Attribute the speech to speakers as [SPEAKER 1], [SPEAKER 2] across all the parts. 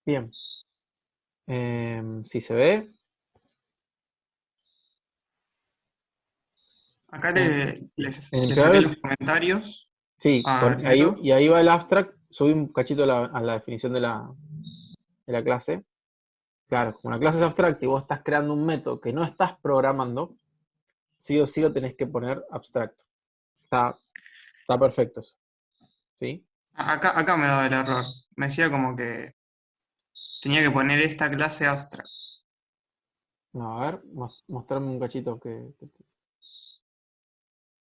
[SPEAKER 1] Bien. Si se ve.
[SPEAKER 2] Acá
[SPEAKER 1] En, en el
[SPEAKER 2] le saqué
[SPEAKER 1] creador,
[SPEAKER 2] los comentarios
[SPEAKER 1] sí,
[SPEAKER 2] al
[SPEAKER 1] ahí,
[SPEAKER 2] método.
[SPEAKER 1] y ahí va el abstract. Subí un cachito a la definición de la clase. Claro, como la clase es abstracta y vos estás creando un método que no estás programando, sí o sí lo tenés que poner abstracto. Está, está perfecto eso. ¿Sí?
[SPEAKER 2] Acá me daba el error. Me decía como que tenía que poner esta clase abstract.
[SPEAKER 1] No, a ver, mostrarme un cachito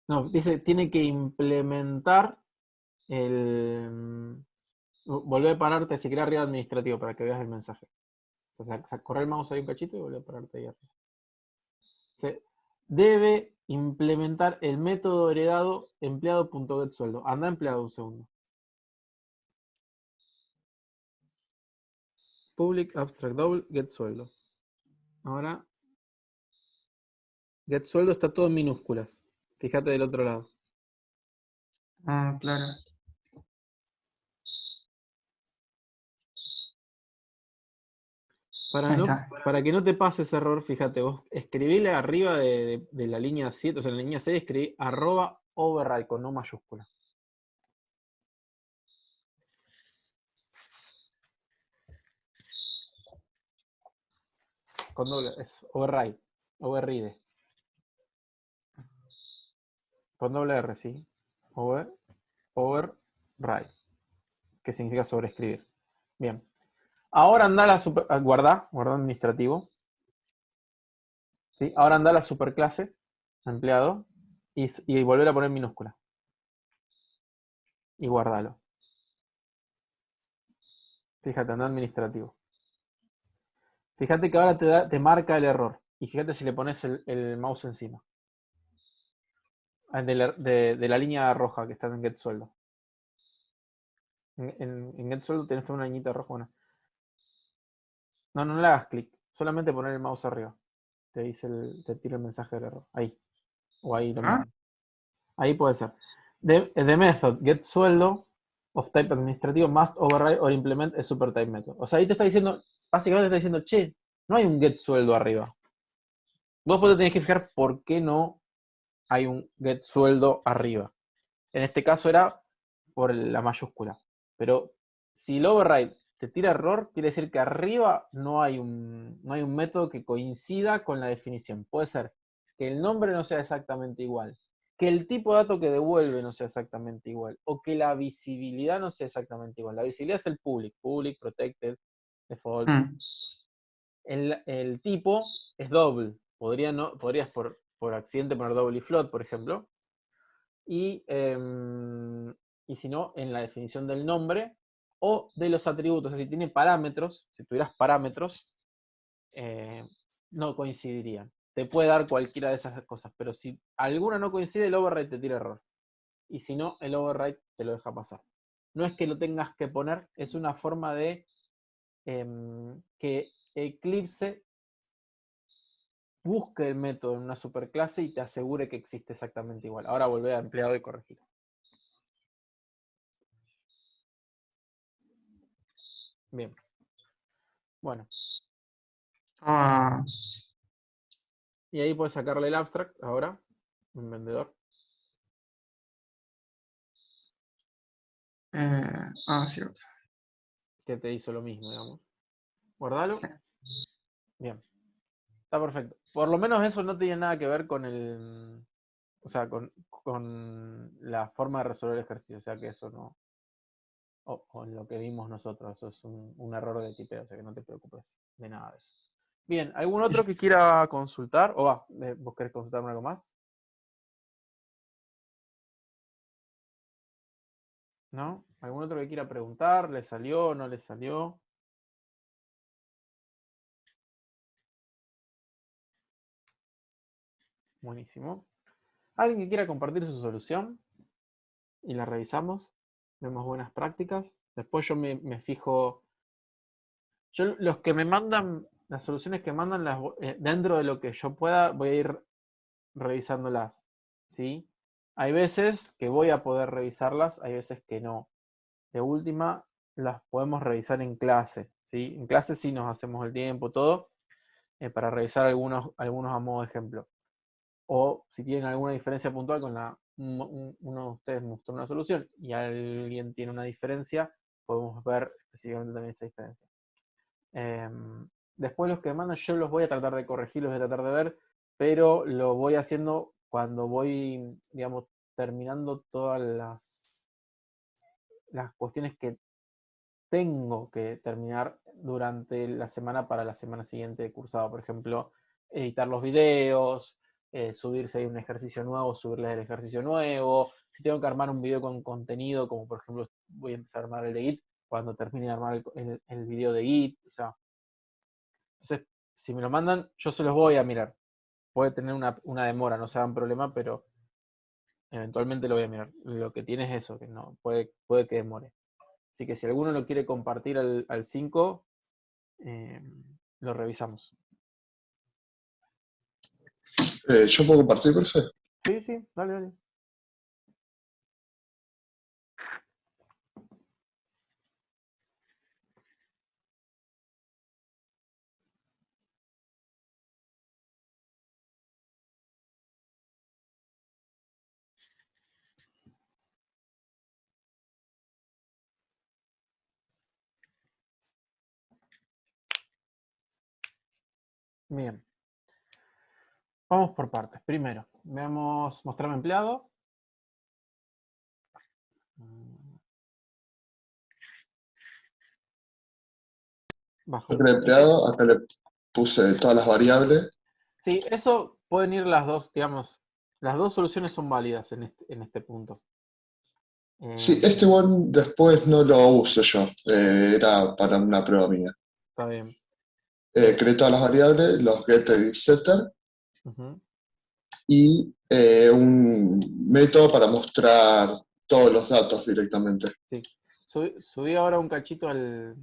[SPEAKER 1] no, dice, tiene que implementar el... Volver a pararte si querés arriba administrativo para que veas el mensaje. O sea, correr el mouse ahí un cachito y volver a pararte ahí arriba. Se debe implementar el método heredado empleado.getSueldo. Anda empleado un segundo. Public abstract double get sueldo. Ahora, get sueldo está todo en minúsculas. Fíjate del otro lado.
[SPEAKER 2] Ah, claro.
[SPEAKER 1] Para,
[SPEAKER 2] Ahí
[SPEAKER 1] no,
[SPEAKER 2] está.
[SPEAKER 1] para que no te pase ese error, fíjate vos, escribile arriba de la línea 7, o sea, en la línea 6 escribí arroba override con no mayúscula. Con doble, es override, override. Con doble R, sí. Override, que significa sobreescribir. Bien. Ahora anda la super, guarda administrativo. ¿Sí? Ahora anda la superclase, empleado, y volver a poner minúscula. Y guardalo. Fíjate, anda administrativo. Fíjate que ahora te marca el error. Y fíjate si le pones el mouse encima. De la línea roja que está en Get Sueldo. En Get Sueldo tenés una línea roja. Bueno. No, no le hagas clic. Solamente poner el mouse arriba. Te tira el mensaje del error. Ahí. O ahí lo
[SPEAKER 2] Ah,
[SPEAKER 1] mismo. Ahí puede ser. The method get sueldo of type administrativo must override or implement a super type method. O sea, ahí te está diciendo, básicamente te está diciendo, che, no hay un get sueldo arriba. Vos te tenés que fijar por qué no hay un get sueldo arriba. En este caso era por la mayúscula. Pero si el override te tira error, quiere decir que arriba no hay un método que coincida con la definición. Puede ser que el nombre no sea exactamente igual, que el tipo de dato que devuelve no sea exactamente igual, o que la visibilidad no sea exactamente igual. La visibilidad es el public, protected, default.
[SPEAKER 2] mm.
[SPEAKER 1] El tipo es double. Podrías por accidente poner double y float, por ejemplo, y, y si no, en la definición del nombre o de los atributos. O sea, si tiene parámetros, si tuvieras parámetros, eh, no coincidirían. Te puede dar cualquiera de esas cosas, pero si alguna no coincide, el override te tira error. Y si no, el override te lo deja pasar. No es que lo tengas que poner, es una forma de que Eclipse busque el método en una superclase y te asegure que existe exactamente igual. Ahora volver a empleado y corregir. Bien. Bueno,
[SPEAKER 2] Ah,
[SPEAKER 1] y ahí puedes sacarle el abstract ahora, un vendedor,
[SPEAKER 2] cierto.
[SPEAKER 1] que te hizo lo mismo, digamos.
[SPEAKER 2] Sí.
[SPEAKER 1] Guardalo. Bien, está perfecto. Por lo menos eso no tiene nada que ver con o sea, con la forma de resolver el ejercicio. O sea que eso no, o con lo que vimos nosotros, eso es un error de tipeo, o sea que no te preocupes de nada de eso. Bien, ¿algún otro que quiera consultar? O va, ¿vos querés consultarme algo más? ¿No? ¿Algún otro que quiera preguntar? ¿Le salió? ¿No le salió? Buenísimo. ¿Alguien que quiera compartir su solución? Y la revisamos, vemos buenas prácticas. Después yo me fijo, yo los que me mandan, las soluciones que mandan, dentro de lo que yo pueda, voy a ir revisándolas, ¿sí? Hay veces que voy a poder revisarlas, hay veces que no. De última, las podemos revisar en clase, ¿sí? En clase sí nos hacemos el tiempo, todo, para revisar algunos a modo de ejemplo. O si tienen alguna diferencia puntual con uno de ustedes mostró una solución y alguien tiene una diferencia, podemos ver específicamente también esa diferencia. Después los que mandan yo los voy a tratar de corregir, los voy a tratar de ver, pero lo voy haciendo cuando voy, digamos, terminando todas las cuestiones que tengo que terminar durante la semana para la semana siguiente de cursado. Por ejemplo, editar los videos, subirse ahí un ejercicio nuevo, subirles el ejercicio nuevo. Si tengo que armar un video con contenido, como por ejemplo voy a empezar a armar el de Git, cuando termine de armar el video de Git. O sea, entonces, si me lo mandan, yo se los voy a mirar. Puede tener una demora, no se hagan problema, pero eventualmente lo voy a mirar. Lo que tiene es eso, que no puede que demore. Así que si alguno lo quiere compartir al 5, lo revisamos.
[SPEAKER 3] ¿Yo puedo compartir, profe?
[SPEAKER 1] Sí, sí, dale, dale. Bien. Vamos por partes. Primero, veamos mostrarme empleado. Bajo.
[SPEAKER 3] Yo creo empleado, acá le puse todas las variables.
[SPEAKER 1] Sí, eso pueden ir las dos, digamos, las dos soluciones son válidas en este punto.
[SPEAKER 3] Sí, este one después no lo uso yo, era para una prueba mía.
[SPEAKER 1] Está bien.
[SPEAKER 3] Creé todas las variables, los getter y setter,
[SPEAKER 1] Uh-huh.
[SPEAKER 3] y un método para mostrar todos los datos directamente.
[SPEAKER 1] Sí. Subí ahora un cachito al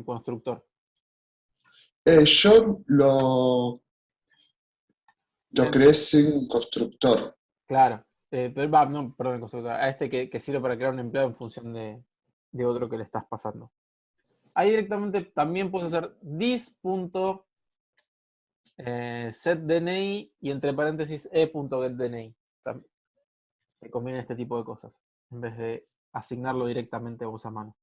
[SPEAKER 1] constructor.
[SPEAKER 3] Yo lo creé sin constructor.
[SPEAKER 1] Claro. Pero, no, perdón, constructor. A este que sirve para crear un empleado en función de otro que le estás pasando. Ahí directamente también puedes hacer this.setDNI y entre paréntesis e.getDNI. Te conviene este tipo de cosas, en vez de asignarlo directamente vos a mano.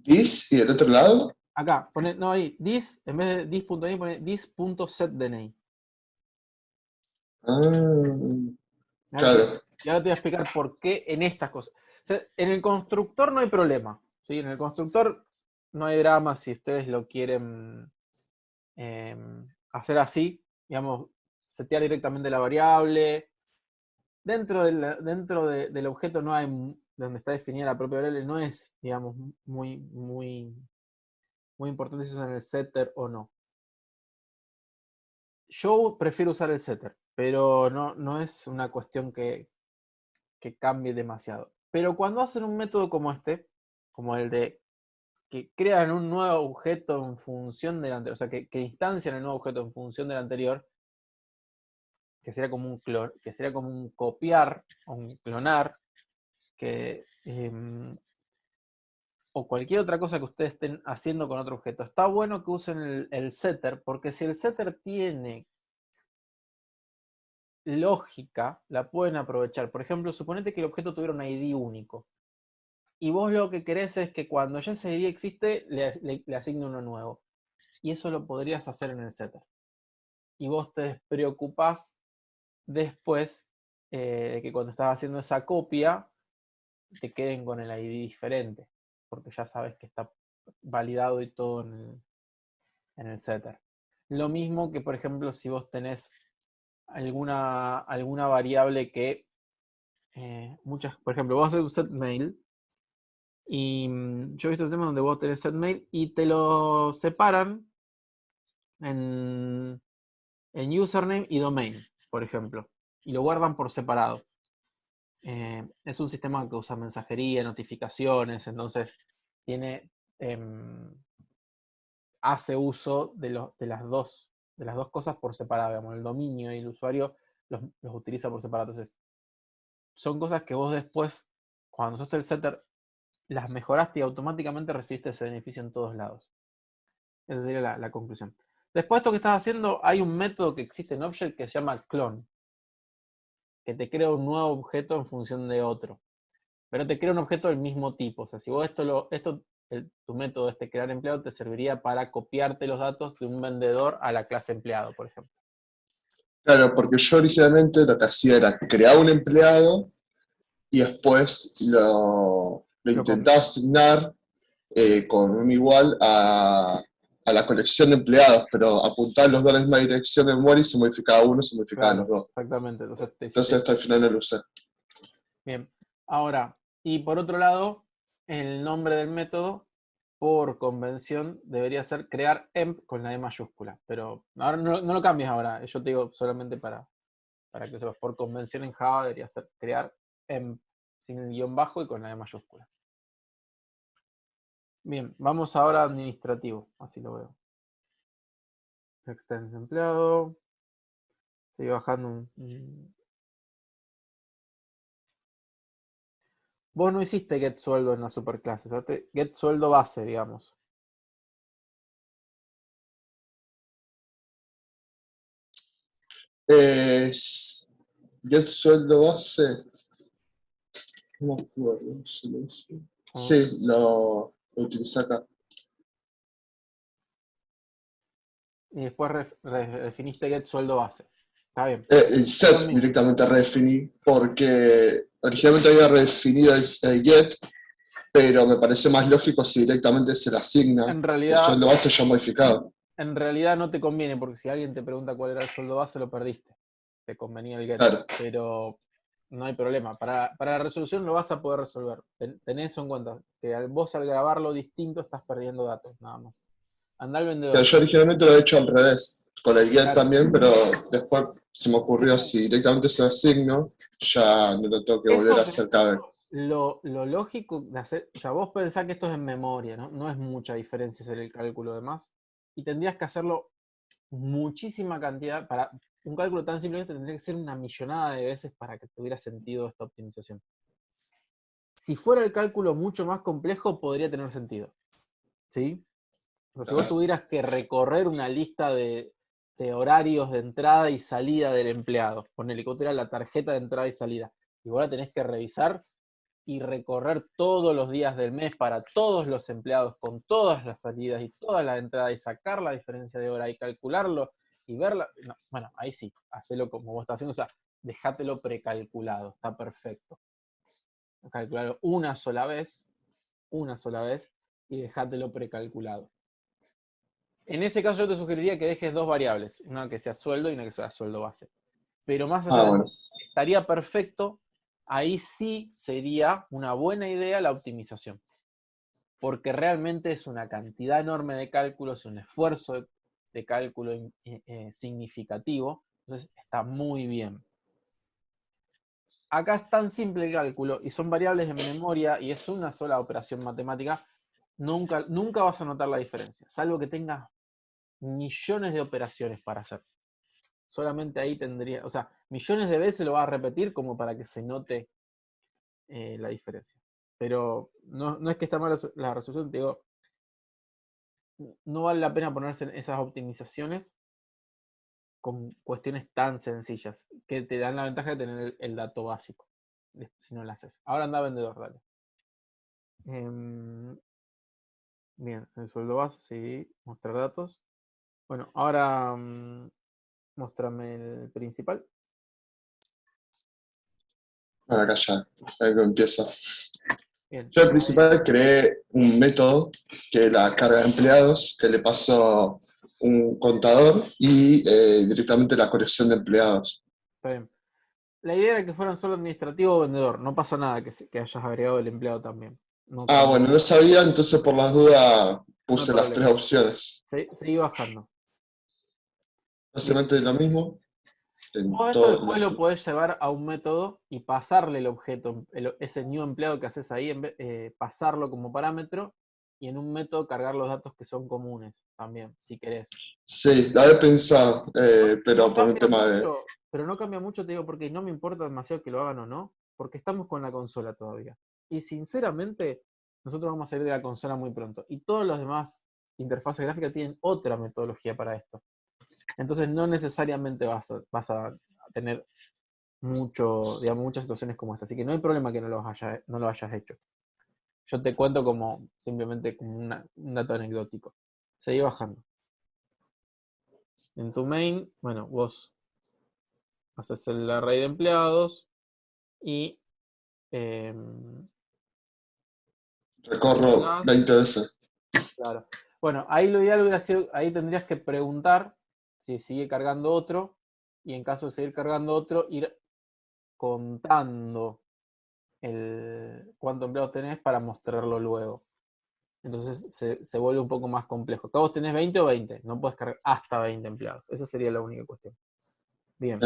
[SPEAKER 3] This, y del otro lado,
[SPEAKER 1] Acá, pone, no, ahí, this, en vez de this.dni, pone this.setDNI.
[SPEAKER 3] claro.
[SPEAKER 1] Y ahora te voy a explicar por qué en estas cosas. O sea, en el constructor no hay problema, ¿sí? En el constructor no hay drama si ustedes lo quieren hacer así, digamos, setear directamente la variable. Dentro del objeto no hay, donde está definida la propia variable, no es, digamos, muy importante si usan el setter o no. Yo prefiero usar el setter, pero no es una cuestión que cambie demasiado. Pero cuando hacen un método como este, como el de que crean un nuevo objeto en función del anterior, o sea, que instancian el nuevo objeto en función del anterior, que sería como un copiar o un clonar, que, o cualquier otra cosa que ustedes estén haciendo con otro objeto. Está bueno que usen el setter, porque si el setter tiene lógica, la pueden aprovechar. Por ejemplo, suponete que el objeto tuviera un ID único. Y vos lo que querés es que cuando ya ese ID existe, le asigne uno nuevo. Y eso lo podrías hacer en el setter. Y vos te despreocupás después de que cuando estás haciendo esa copia, te queden con el ID diferente. Porque ya sabes que está validado y todo en el setter. Lo mismo que, por ejemplo, si vos tenés alguna variable que por ejemplo, vos haces un set mail y yo he visto sistemas donde vos tenés set mail y te lo separan en username y domain, por ejemplo, y lo guardan por separado. Es un sistema que usa mensajería, notificaciones, entonces hace uso de las dos cosas por separado, digamos, el dominio y el usuario los utiliza por separado. Entonces, son cosas que vos después cuando usaste el setter, las mejoraste y automáticamente recibiste ese beneficio en todos lados. Esa sería la conclusión. Después de esto que estás haciendo, hay un método que existe en Object que se llama clone, que te crea un nuevo objeto en función de otro. Pero te crea un objeto del mismo tipo. O sea, si vos tu método este crear empleado te serviría para copiarte los datos de un vendedor a la clase empleado, por ejemplo.
[SPEAKER 3] Claro, porque yo originalmente lo que hacía era crear un empleado y después lo intentaba asignar con un igual a la colección de empleados, pero apuntar los dos a la misma dirección de memoria y se modificaba uno, se modificaban los dos.
[SPEAKER 1] Exactamente.
[SPEAKER 3] Entonces hasta el final no lo usé.
[SPEAKER 1] Bien. Ahora, y por otro lado, el nombre del método, por convención, debería ser crear emp con la E mayúscula. Pero ahora no lo cambies ahora. Yo te digo solamente para que sepas. Por convención en Java debería ser crear emp sin el guión bajo y con la E mayúscula. Bien, vamos ahora a administrativo. Así lo veo. Extends empleado. Sigue bajando Vos no hiciste get sueldo en la superclase, usaste get sueldo base, digamos.
[SPEAKER 3] Get sueldo base. No me acuerdo si lo hice. Sí, lo utilicé acá.
[SPEAKER 1] Y después definiste get sueldo base. Está bien.
[SPEAKER 3] El set directamente redefiní, porque originalmente había redefinido el get, pero me parece más lógico si directamente se le asigna
[SPEAKER 1] En
[SPEAKER 3] el
[SPEAKER 1] realidad,
[SPEAKER 3] sueldo base ya modificado.
[SPEAKER 1] En realidad no te conviene, porque si alguien te pregunta cuál era el sueldo base, lo perdiste. Te convenía el get.
[SPEAKER 3] Claro.
[SPEAKER 1] Pero no hay problema. Para la resolución lo vas a poder resolver. Tenés eso en cuenta, que vos al grabarlo distinto estás perdiendo datos, nada más. Anda al vendedor.
[SPEAKER 3] Yo originalmente lo he hecho al revés, con el get
[SPEAKER 1] Claro.
[SPEAKER 3] también, pero después se me ocurrió si directamente se lo asigno, ya no lo tengo que volver a hacer cada vez.
[SPEAKER 1] Lo lógico de hacer, o sea, vos pensás que esto es en memoria, ¿no? No es mucha diferencia hacer el cálculo de más. Y tendrías que hacerlo muchísima cantidad. Para un cálculo tan simple tendría que ser una millonada de veces para que tuviera sentido esta optimización. Si fuera el cálculo mucho más complejo, podría tener sentido. ¿Sí? Pero si vos tuvieras que recorrer una lista de horarios de entrada y salida del empleado, ponele que vos tuvieras la tarjeta de entrada y salida, y vos la tenés que revisar y recorrer todos los días del mes para todos los empleados con todas las salidas y todas las entradas y sacar la diferencia de hora y calcularlo y verla. No, bueno, ahí sí, hacelo como vos estás haciendo, o sea, dejátelo precalculado, está perfecto. Calcularlo una sola vez y dejátelo precalculado. En ese caso yo te sugeriría que dejes dos variables, una que sea sueldo y una que sea sueldo base. Pero más allá de estaría perfecto, ahí sí sería una buena idea la optimización. Porque realmente es una cantidad enorme de cálculos, un esfuerzo de cálculo significativo, entonces está muy bien. Acá es tan simple el cálculo y son variables en memoria y es una sola operación matemática, nunca vas a notar la diferencia, salvo que tengas millones de operaciones para hacer. Solamente ahí tendría, o sea, millones de veces lo vas a repetir como para que se note la diferencia. Pero no es que está mal la resolución, te digo, no vale la pena ponerse en esas optimizaciones con cuestiones tan sencillas, que te dan la ventaja de tener el dato básico, si no lo haces. Ahora anda vendedor, dale. Bien, el sueldo base, sí, mostrar datos. Bueno, ahora muéstrame el principal.
[SPEAKER 3] Bueno, acá ya, algo empieza.
[SPEAKER 1] Bien.
[SPEAKER 3] Yo al principal creé un método que es la carga de empleados, que le paso un contador y directamente la colección de empleados.
[SPEAKER 1] Está bien. La idea era que fueran solo administrativo o vendedor. No pasa nada que hayas agregado el empleado también. No
[SPEAKER 3] Bueno, no sabía, entonces por las dudas puse las tres opciones.
[SPEAKER 1] Seguí bajando.
[SPEAKER 3] Básicamente es lo mismo.
[SPEAKER 1] Vos esto después lo podés llevar a un método y pasarle el objeto, ese new empleado que haces ahí, pasarlo como parámetro y en un método cargar los datos que son comunes también, si querés.
[SPEAKER 3] Sí, lo había pensado, pero por un tema de...
[SPEAKER 1] Pero no cambia mucho, te digo, porque no me importa demasiado que lo hagan o no, porque estamos con la consola todavía. Y sinceramente, nosotros vamos a salir de la consola muy pronto. Y todos los demás interfaces gráficas tienen otra metodología para esto. Entonces no necesariamente vas a tener muchas situaciones como esta. Así que no hay problema que no lo hayas hecho. Yo te cuento simplemente como un dato anecdótico. Seguí bajando. En tu main, bueno, vos haces el array de empleados y
[SPEAKER 3] Recorro 20 veces.
[SPEAKER 1] claro. Bueno, ahí lo ideal hubiera sido, ahí tendrías que preguntar si sigue cargando otro, y en caso de seguir cargando otro, ir contando cuánto empleados tenés para mostrarlo luego. Entonces se vuelve un poco más complejo. Acá vos tenés 20 o 20, no puedes cargar hasta 20 empleados. Esa sería la única cuestión. Bien.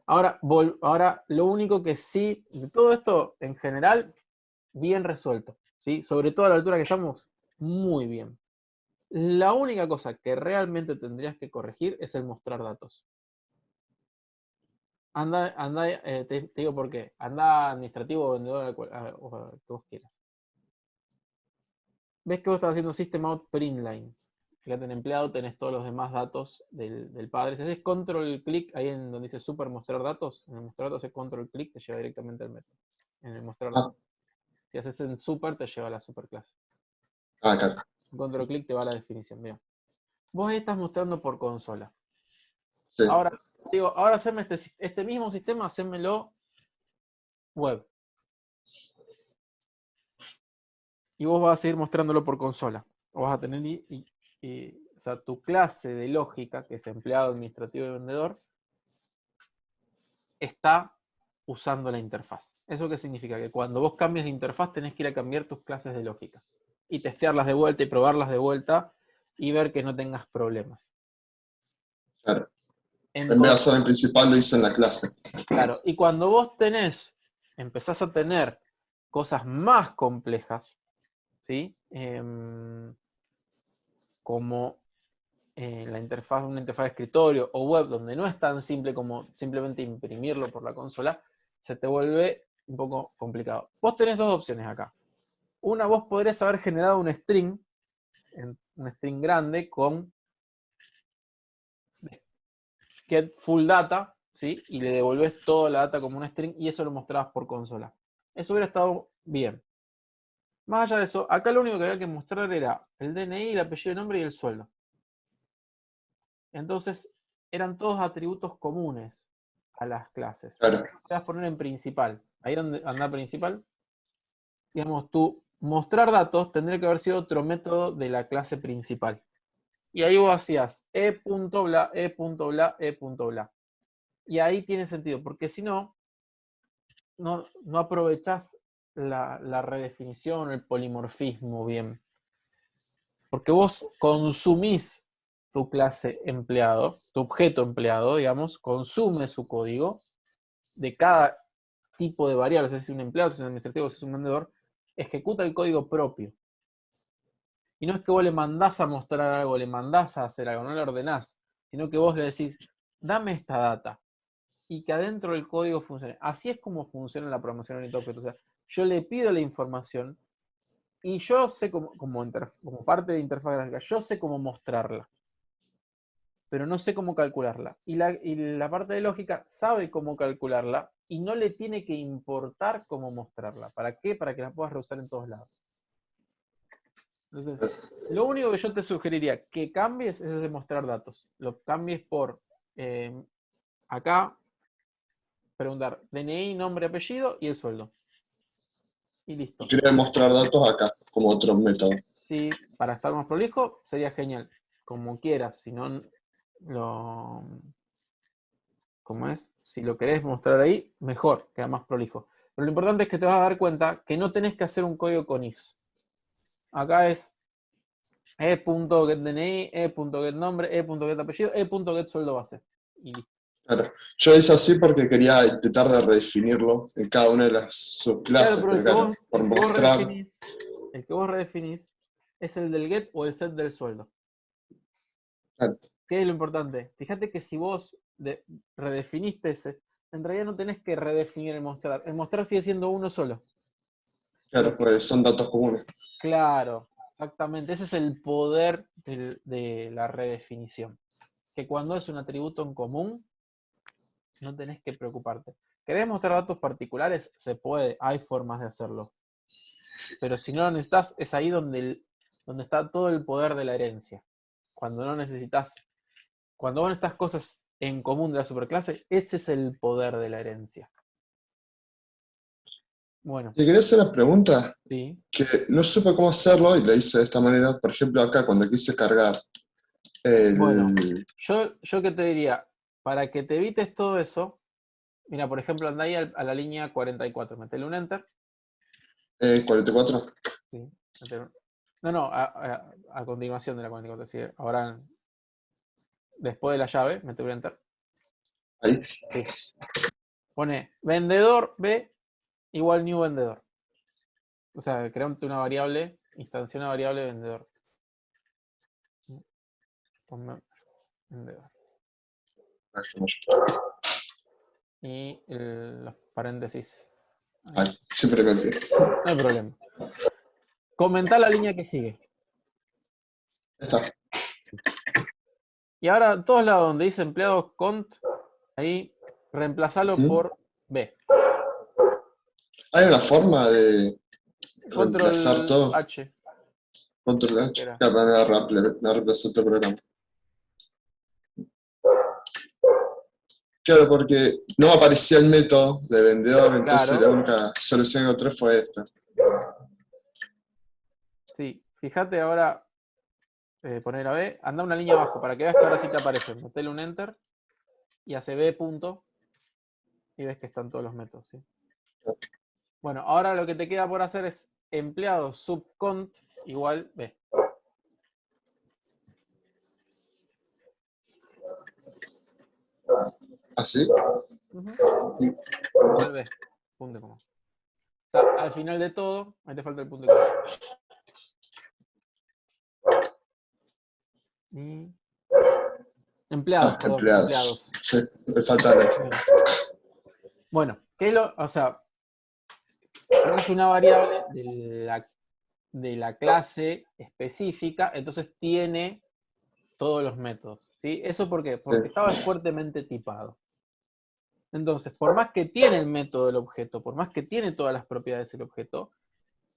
[SPEAKER 1] Ahora lo único que sí, de todo esto en general, bien resuelto. ¿Sí? Sobre todo a la altura que estamos, muy bien. La única cosa que realmente tendrías que corregir es el mostrar datos. Te digo por qué. Anda administrativo o vendedor, o que vos quieras. Ves que vos estás haciendo System Out Printline. Fíjate, en empleado tenés todos los demás datos del padre. Si haces control clic ahí en donde dice super mostrar datos, en el mostrar datos haces control clic, te lleva directamente al método. En el mostrar datos. Si haces en super, te lleva a la superclase.
[SPEAKER 3] Acá.
[SPEAKER 1] Control clic te va a la definición. Bien. Vos ahí estás mostrando por consola.
[SPEAKER 3] Sí.
[SPEAKER 1] Ahora haceme este mismo sistema, hacémelo web. Y vos vas a seguir mostrándolo por consola. O vas a tener o sea, tu clase de lógica, que es empleado, administrativo y vendedor, está usando la interfaz. ¿Eso qué significa? Que cuando vos cambies de interfaz tenés que ir a cambiar tus clases de lógica. Y testearlas de vuelta y probarlas de vuelta y ver que no tengas problemas.
[SPEAKER 3] Claro.
[SPEAKER 1] Entonces,
[SPEAKER 3] en vez de hacer el principal, lo hice en la clase.
[SPEAKER 1] Claro, y cuando vos empezás a tener cosas más complejas, ¿sí? Como una interfaz de escritorio o web, donde no es tan simple como simplemente imprimirlo por la consola, se te vuelve un poco complicado. Vos tenés dos opciones acá. Una, vos podrías haber generado un string grande con get full data, ¿sí? Y le devolvés toda la data como un string y eso lo mostrabas por consola. Eso hubiera estado bien. Más allá de eso, acá lo único que había que mostrar era el DNI, el apellido, el nombre y el sueldo. Entonces, eran todos atributos comunes a las clases.
[SPEAKER 3] Claro.
[SPEAKER 1] Te vas a poner en principal. Ahí donde anda principal. Digamos, tu mostrar datos tendría que haber sido otro método de la clase principal. Y ahí vos hacías e.bla, e.bla, e.bla. Y ahí tiene sentido, porque si no aprovechás la redefinición, el polimorfismo bien. Porque vos consumís tu clase empleado, tu objeto empleado, digamos, consume su código de cada tipo de variables, si es un empleado, si es un administrativo, si es un vendedor, ejecuta el código propio. Y no es que vos le mandás a mostrar algo, le mandás a hacer algo, no le ordenás, sino que vos le decís, dame esta data, y que adentro del código funcione. Así es como funciona la programación orientada a objetos. O sea, yo le pido la información y yo sé como parte de interfaz gráfica, yo sé cómo mostrarla, pero no sé cómo calcularla. Y la parte de lógica sabe cómo calcularla y no le tiene que importar cómo mostrarla. ¿Para qué? Para que la puedas reusar en todos lados. Entonces, lo único que yo te sugeriría que cambies es ese mostrar datos. Lo cambies por acá, preguntar DNI, nombre, apellido y el sueldo. Y listo.
[SPEAKER 3] Y quería mostrar datos acá, como otro método.
[SPEAKER 1] Sí, para estar más prolijo, sería genial. Como quieras, si no ¿cómo es? Si lo querés mostrar ahí, mejor, queda más prolijo. Pero lo importante es que te vas a dar cuenta que no tenés que hacer un código con ifs. Acá es e.getDNI, e.getNombre, e.getApellido, e.getSueldo base. Y listo.
[SPEAKER 3] Claro. Yo hice así porque quería intentar de redefinirlo en cada una de las subclases,
[SPEAKER 1] Claro, pero
[SPEAKER 3] pero por mostrar.
[SPEAKER 1] el que vos redefinís es el del get o el set del sueldo.
[SPEAKER 3] Claro.
[SPEAKER 1] ¿Qué es lo importante? Fíjate que si vos redefiniste ese, en realidad no tenés que redefinir el mostrar. El mostrar sigue siendo uno solo.
[SPEAKER 3] Claro, pues son datos comunes.
[SPEAKER 1] Claro, exactamente. Ese es el poder de la redefinición. Que cuando es un atributo en común, no tenés que preocuparte. ¿Querés mostrar datos particulares? Se puede, hay formas de hacerlo. Pero si no lo necesitas, es ahí donde está todo el poder de la herencia. Cuando no necesitas, cuando vos necesitas cosas en común de la superclase, ese es el poder de la herencia. Bueno,
[SPEAKER 3] Te quería hacer una pregunta
[SPEAKER 1] sí.
[SPEAKER 3] que no supe cómo hacerlo y lo hice de esta manera. Por ejemplo, acá cuando quise cargar
[SPEAKER 1] Bueno,
[SPEAKER 3] el
[SPEAKER 1] yo qué te diría, para que te evites todo eso, mira, por ejemplo, anda ahí a la línea 44, metele un enter.
[SPEAKER 3] 44,
[SPEAKER 1] Sí, no, a continuación de la 44, sí, ahora después de la llave, metele un enter.
[SPEAKER 3] ahí.
[SPEAKER 1] Sí. Pone vendedor B igual new vendedor. O sea, creante una variable, instancia una variable vendedor. Ponme vendedor. Y los paréntesis.
[SPEAKER 3] Ahí, siempre me olvido.
[SPEAKER 1] No hay problema. Comenta la línea que sigue.
[SPEAKER 3] Ya está.
[SPEAKER 1] Y ahora, todos lados donde dice empleados cont, ahí reemplazalo por B.
[SPEAKER 3] Hay una forma de reemplazar
[SPEAKER 1] Control
[SPEAKER 3] todo.
[SPEAKER 1] H.
[SPEAKER 3] Control
[SPEAKER 1] Creo que
[SPEAKER 3] H.
[SPEAKER 1] era.
[SPEAKER 3] Claro, me reemplazó todo el programa. Claro, porque no aparecía el método de vendedor, entonces
[SPEAKER 1] Claro.
[SPEAKER 3] la única solución que encontré fue esta.
[SPEAKER 1] Sí, fíjate ahora, poner a B, anda una línea abajo para que veas que ahora sí te aparece. Metele un enter y hace B punto y ves que están todos los métodos. ¿Sí? Bueno, ahora lo que te queda por hacer es empleado subcont igual B.
[SPEAKER 3] ¿Así?
[SPEAKER 1] Igual B. Punto y coma. O sea, al final de todo, ahí te falta el punto y coma. Y... Empleados, perdón,
[SPEAKER 3] empleados. Sí, me falta eso.
[SPEAKER 1] Bueno, ¿qué es lo? O sea, es una variable de la clase específica, entonces tiene todos los métodos. ¿Sí? ¿Eso por qué? Porque estaba fuertemente tipado. Entonces, por más que tiene el método del objeto, por más que tiene todas las propiedades del objeto,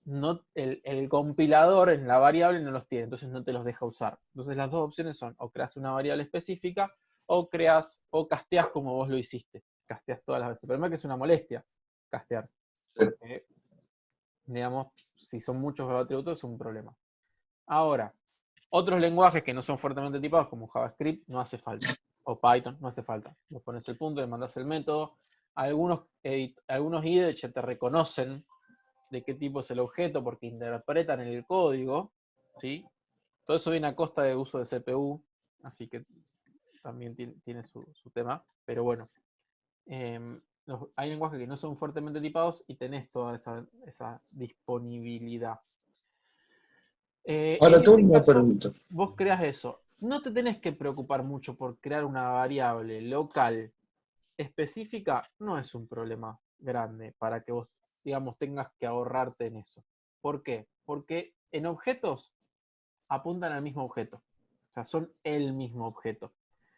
[SPEAKER 1] no, el compilador en la variable no los tiene, entonces no te los deja usar. Entonces las dos opciones son o creas una variable específica o casteas como vos lo hiciste. Casteas todas las veces. Pero más que es una molestia castear. Porque, digamos, si son muchos atributos es un problema. Ahora, otros lenguajes que no son fuertemente tipados, como JavaScript, no hace falta. O Python, no hace falta. Vos pones el punto, le mandás el método. Algunos IDE ya te reconocen de qué tipo es el objeto porque interpretan el código, ¿sí? Todo eso viene a costa de uso de CPU, así que también tiene su tema. Pero bueno, hay lenguajes que no son fuertemente tipados y tenés toda esa disponibilidad.
[SPEAKER 3] Ahora
[SPEAKER 1] En
[SPEAKER 3] tengo
[SPEAKER 1] este
[SPEAKER 3] una
[SPEAKER 1] caso,
[SPEAKER 3] pregunta.
[SPEAKER 1] vos creas eso. No te tenés que preocupar mucho por crear una variable local específica, no es un problema grande para que vos, digamos, tengas que ahorrarte en eso. ¿Por qué? Porque en objetos apuntan al mismo objeto. O sea, son el mismo objeto.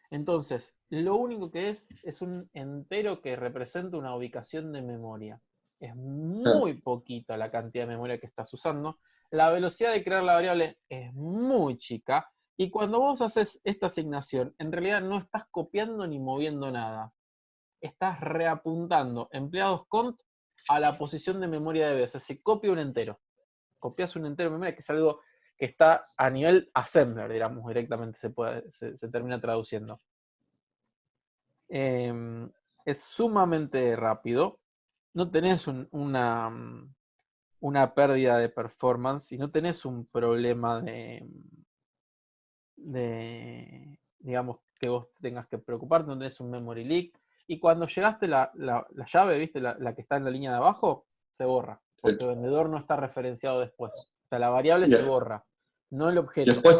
[SPEAKER 1] Entonces, lo único que es un entero que representa una ubicación de memoria. Es muy poquita la cantidad de memoria que estás usando. La velocidad de crear la variable es muy chica. Y cuando vos haces esta asignación, en realidad no estás copiando ni moviendo nada. Estás reapuntando empleados cont a la posición de memoria de B. O sea, se copia un entero. Copias un entero de memoria, que es algo que está a nivel assembler, digamos, directamente se termina traduciendo. Es sumamente rápido. No tenés una pérdida de performance y no tenés un problema digamos, que vos tengas que preocuparte, no tenés un memory leak. Y cuando llegaste la llave, ¿viste? La que está en la línea de abajo, se borra. Porque el vendedor no está referenciado después. O sea, la variable se borra, no el
[SPEAKER 3] Y
[SPEAKER 1] objeto.
[SPEAKER 3] después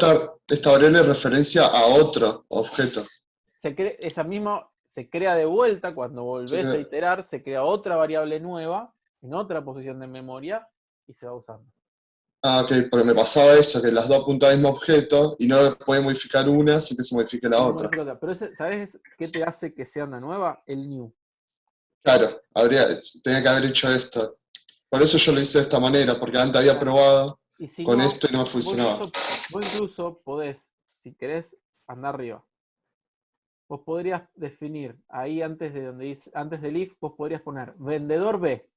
[SPEAKER 3] esta variable referencia a otro objeto.
[SPEAKER 1] Esa misma se crea de vuelta cuando volvés a iterar, se crea otra variable nueva en otra posición de memoria y se va usando.
[SPEAKER 3] Ah, ok, porque me pasaba eso, que las dos apuntan al mismo objeto y no puede modificar una sin que se modifique la
[SPEAKER 1] No
[SPEAKER 3] otra.
[SPEAKER 1] modifica otra. Pero ¿sabes qué te hace que sea una nueva? El new.
[SPEAKER 3] Claro, tenía que haber hecho esto. Por eso yo lo hice de esta manera, porque antes había
[SPEAKER 1] Claro.
[SPEAKER 3] probado
[SPEAKER 1] Y si
[SPEAKER 3] con
[SPEAKER 1] no,
[SPEAKER 3] esto y no me funcionaba.
[SPEAKER 1] vos incluso podés, si querés, andar arriba. Vos podrías definir ahí antes de donde dice, antes del if, vos podrías poner vendedor B,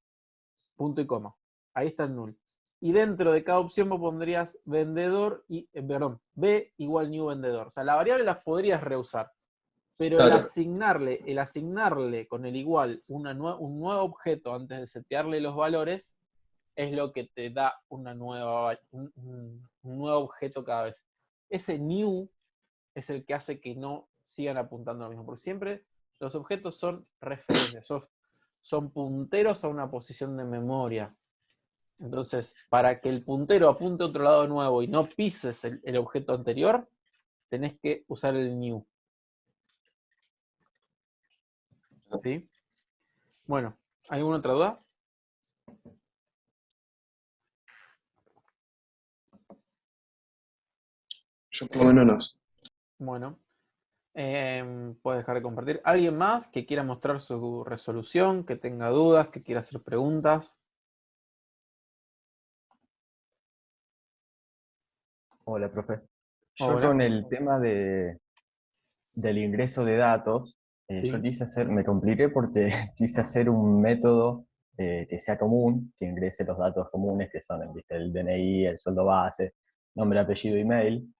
[SPEAKER 1] punto y coma. Ahí está el null. Y dentro de cada opción vos pondrías vendedor y, perdón, B igual new vendedor. O sea, la variable las podrías reusar. Pero
[SPEAKER 3] Claro,
[SPEAKER 1] el asignarle con el igual un nuevo objeto antes de setearle los valores es lo que te da un nuevo objeto cada vez. Ese new es el que hace que no sigan apuntando a lo mismo, porque siempre los objetos son referencias, son punteros a una posición de memoria. Entonces, para que el puntero apunte a otro lado nuevo y no pises el objeto anterior, tenés que usar el new. ¿Sí? Bueno, ¿alguna otra duda?
[SPEAKER 3] yo por lo menos
[SPEAKER 1] Bueno, puedes dejar de compartir. ¿Alguien más que quiera mostrar su resolución, que tenga dudas, que quiera hacer preguntas?
[SPEAKER 4] Hola, profe. Yo
[SPEAKER 1] Hola.
[SPEAKER 4] con el tema del ingreso de datos,
[SPEAKER 1] Sí.
[SPEAKER 4] yo me compliqué porque quise hacer un método que sea común, que ingrese los datos comunes, que son ¿viste? El DNI, el sueldo base, nombre, apellido, email,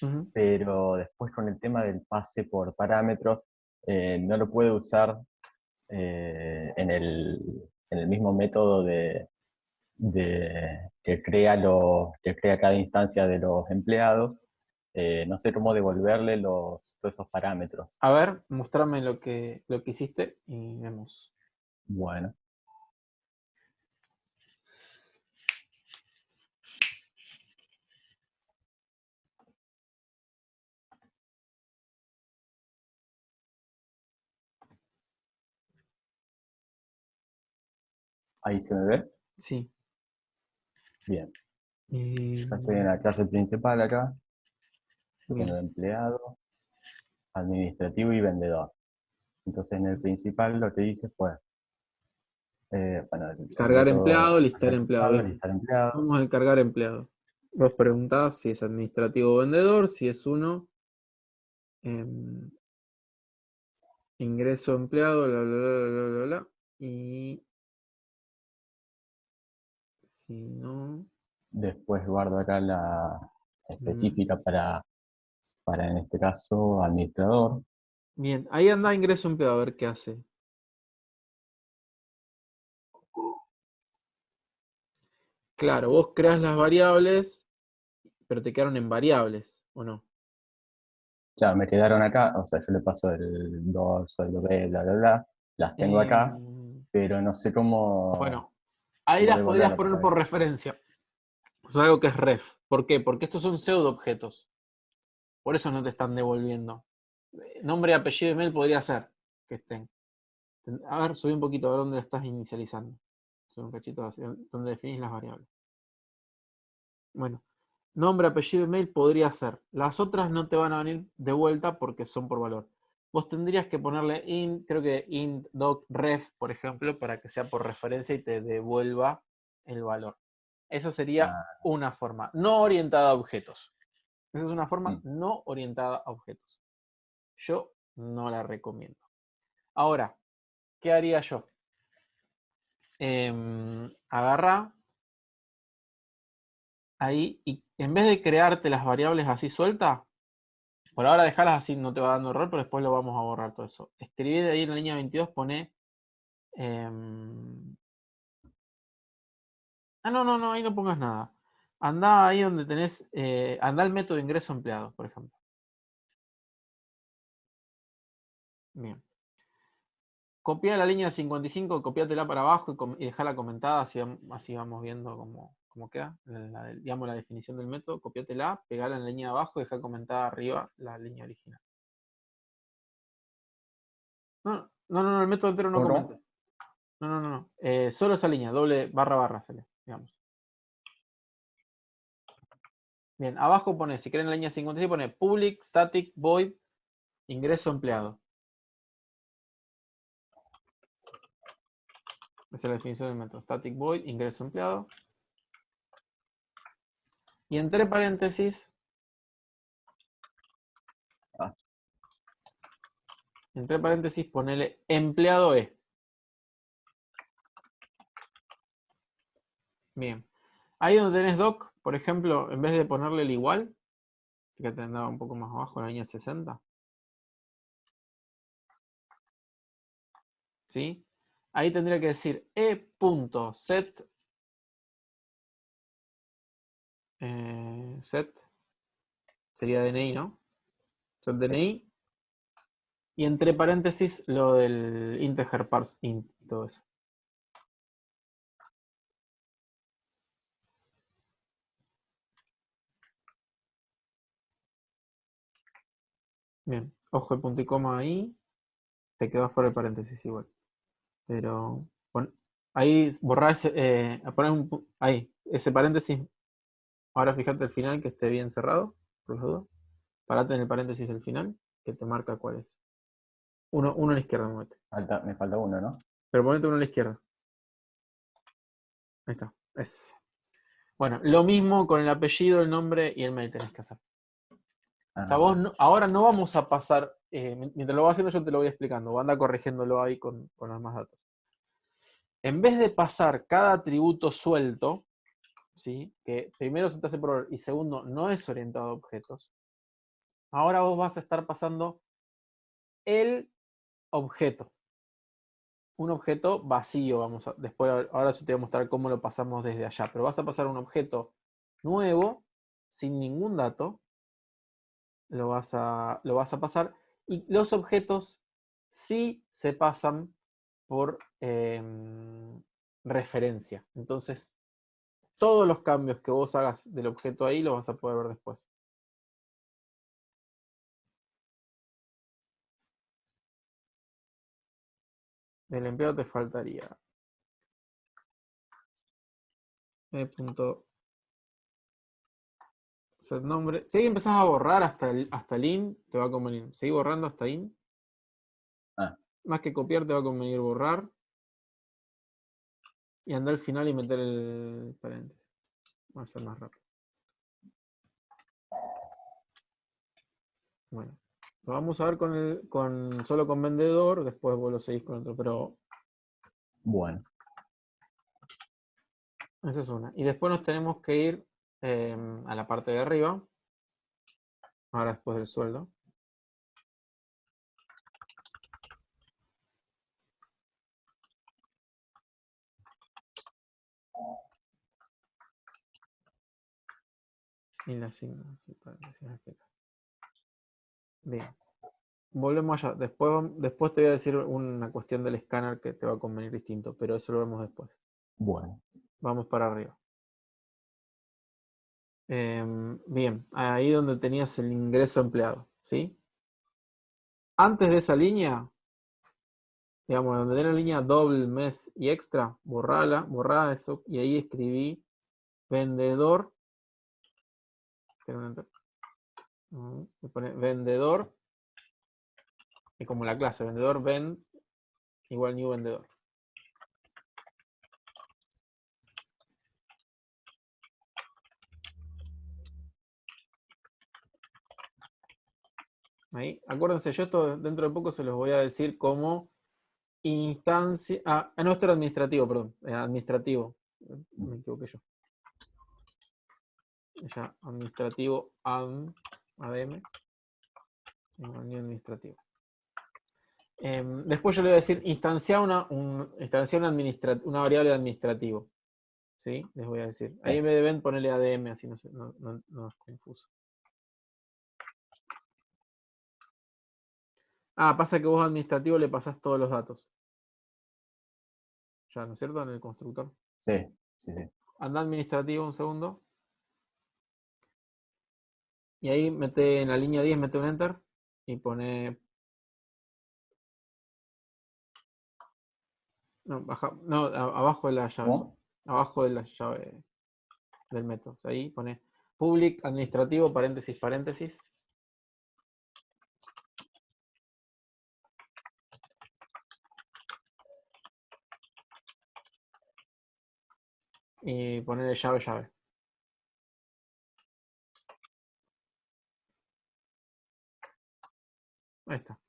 [SPEAKER 1] Ujú.
[SPEAKER 4] pero después con el tema del pase por parámetros, no lo puedo usar en el mismo método que crea cada instancia de los empleados. No sé cómo devolverle todos esos parámetros.
[SPEAKER 1] A ver, mostrame lo que hiciste y vemos.
[SPEAKER 4] Bueno, ahí se me ve.
[SPEAKER 1] Sí.
[SPEAKER 4] Bien.
[SPEAKER 1] Eh,
[SPEAKER 4] Ya estoy en la clase principal acá. Tengo
[SPEAKER 1] bien.
[SPEAKER 4] empleado, administrativo y vendedor. Entonces en el principal lo que hice fue, bueno, el
[SPEAKER 1] Cargar
[SPEAKER 4] método
[SPEAKER 1] empleado, listar
[SPEAKER 4] cargar
[SPEAKER 1] empleado.
[SPEAKER 4] empleado,
[SPEAKER 1] Bien.
[SPEAKER 4] listar empleados.
[SPEAKER 1] Vamos al cargar empleado. Vos preguntás si es administrativo o vendedor, si es uno. em, ingreso empleado, bla, bla, bla, bla, bla, bla. Y si no.
[SPEAKER 4] Después guardo acá la
[SPEAKER 1] mm,
[SPEAKER 4] específica para en este caso, administrador.
[SPEAKER 1] Bien, ahí anda ingreso empleado, a ver qué hace. Claro, vos creás las variables, pero te quedaron en variables, ¿o no?
[SPEAKER 4] Claro, me quedaron acá, o sea, yo le paso el 2, sueldo B, bla, bla, bla, las tengo acá,
[SPEAKER 1] Em,
[SPEAKER 4] pero no sé cómo,
[SPEAKER 1] bueno, ahí
[SPEAKER 4] cómo
[SPEAKER 1] las podrías
[SPEAKER 4] devolverlo
[SPEAKER 1] poner
[SPEAKER 4] otra
[SPEAKER 1] por
[SPEAKER 4] vez.
[SPEAKER 1] referencia. Es algo que es ref. ¿Por qué? Porque estos son pseudo objetos. Por eso no te están devolviendo. Nombre, apellido y email podría ser que estén. A ver, subí un poquito a ver dónde estás inicializando. Subí un cachito hacia donde definís las variables. Bueno, nombre, apellido, email podría ser. Las otras no te van a venir de vuelta porque son por valor. Vos tendrías que ponerle int, creo que int doc ref, por ejemplo, para que sea por referencia y te devuelva el valor. Eso sería
[SPEAKER 4] Ah,
[SPEAKER 1] una forma no orientada a objetos. Esa es una forma
[SPEAKER 4] mm.
[SPEAKER 1] no orientada a objetos. Yo no la recomiendo. Ahora, ¿qué haría yo? Agarra ahí y en vez de crearte las variables así sueltas, por ahora dejarlas así, no te va dando error, pero después lo vamos a borrar todo eso. Escribí de ahí en la línea 22, pone... no, ahí no pongas nada. Anda ahí donde tenés... anda el método de ingreso empleado, por ejemplo. Bien. Copia la línea 55, copiátela para abajo y dejala comentada, así vamos viendo cómo queda. Digamos la definición del método, copiátela, pegala en la línea de abajo y deja comentada arriba la línea original. No, el método entero no
[SPEAKER 4] ¿Cómo,
[SPEAKER 1] comentes.
[SPEAKER 4] cómo?
[SPEAKER 1] No. Solo esa línea, doble barra sale, digamos. Bien, abajo pone, si quieren en la línea 56, pone public static void ingreso empleado. Esa es la definición del método. Static void ingreso empleado. Y entre paréntesis, ponele empleado E. Bien. Ahí donde tenés doc, por ejemplo, en vez de ponerle el igual, fíjate, andaba un poco más abajo, en la línea 60. ¿Sí? Ahí tendría que decir e.set set sería DNI, ¿no? Set DNI. Y entre paréntesis lo del integer parse int y todo eso. Bien, ojo el punto y coma ahí. Te quedó fuera el paréntesis igual. Pero ahí borrar ese, ahí, ese paréntesis. Ahora fíjate el final que esté bien cerrado, por las dudas. Parate en el paréntesis del final, que te marca cuál es. Uno a la izquierda, movete.
[SPEAKER 4] Me falta uno, ¿no?
[SPEAKER 1] Pero ponete uno a la izquierda. Ahí está. Bueno, lo mismo con el apellido, el nombre y el mail tenés que hacer. O sea, vos ahora no vamos a pasar, mientras lo vas haciendo yo te lo voy explicando, anda corrigiéndolo ahí con los más datos. En vez de pasar cada atributo suelto, ¿sí? Que primero se te hace por error y segundo no es orientado a objetos, ahora vos vas a estar pasando el objeto. Un objeto vacío, después ahora yo te voy a mostrar cómo lo pasamos desde allá, pero vas a pasar un objeto nuevo, sin ningún dato, lo vas a pasar, y los objetos sí se pasan por referencia. Entonces, todos los cambios que vos hagas del objeto ahí los vas a poder ver después. Del empleado te faltaría set nombre. Si ahí empezás a borrar hasta el in, te va a convenir. Seguí borrando hasta in. Más que copiar, te va a convenir borrar. Y andar al final y meter el paréntesis. Va a ser más rápido. Bueno, lo vamos a ver solo con vendedor, después vos lo seguís con otro, pero...
[SPEAKER 4] Bueno.
[SPEAKER 1] Esa es una. Y después nos tenemos que ir a la parte de arriba. Ahora después del sueldo. Y la asignación. Bien. Volvemos allá. Después te voy a decir una cuestión del escáner que te va a convenir distinto, pero eso lo vemos después.
[SPEAKER 4] Bueno.
[SPEAKER 1] Vamos para arriba. Bien, ahí donde tenías el ingreso empleado, ¿sí? Antes de esa línea, digamos, donde tenés la línea doble, mes y extra, borrá eso, y ahí escribí vendedor. Me pone vendedor, y como la clase, vendedor vend igual new vendedor. Ahí, acuérdense, yo esto dentro de poco se los voy a decir como instancia. No, esto era administrativo, perdón. Administrativo. Me equivoqué yo. Ya, administrativo ADM. Administrativo. Después yo le voy a decir instanciar una variable de administrativo. ¿Sí? Les voy a decir. Ahí en vez de ven, ponerle ADM, así no es confuso. Pasa que vos administrativo le pasás todos los datos. Ya, ¿no es cierto? En el constructor.
[SPEAKER 4] Sí.
[SPEAKER 1] Anda administrativo un segundo. Y ahí mete en la línea 10, mete un enter. Y pone... abajo de la llave.
[SPEAKER 4] ¿Cómo?
[SPEAKER 1] Abajo de la llave del método. Ahí pone public administrativo, paréntesis, paréntesis. Y ponerle llave, llave. Ahí está.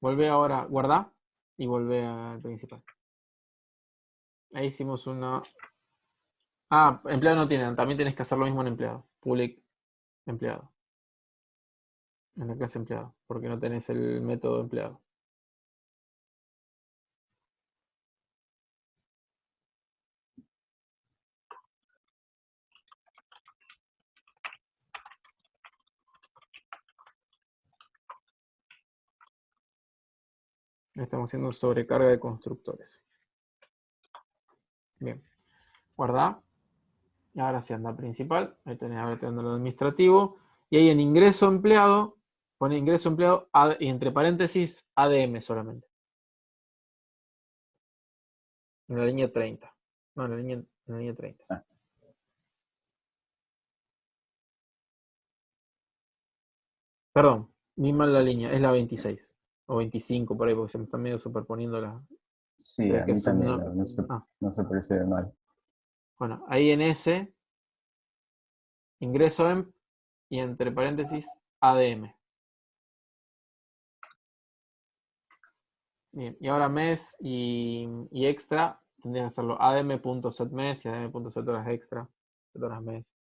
[SPEAKER 1] Volvé ahora, guardá y volvé al principal. Ahí hicimos una... Ah, empleado no tienen, también tienes que hacer lo mismo en empleado. Public empleado. En la clase empleado, porque no tenés el método empleado. Estamos haciendo sobrecarga de constructores. Bien. Guardá. Y ahora sí anda principal. Ahí tenés ahora teniendo lo administrativo. Y ahí en ingreso empleado, pone ingreso empleado y entre paréntesis ADM solamente. En la línea 30. No, en la línea 30.
[SPEAKER 4] Ah.
[SPEAKER 1] Perdón, vi mal la línea. Es la 26. O 25 por ahí, porque se me están medio superponiendo las.
[SPEAKER 4] Sí, a mí también
[SPEAKER 1] Ah.
[SPEAKER 4] no se percibe mal.
[SPEAKER 1] Bueno, ahí en ese, ingreso emp y entre paréntesis ADM. Bien, y ahora mes y extra, tendrías que hacerlo adm.setmes y adm.sethoras extra, sethoras mes,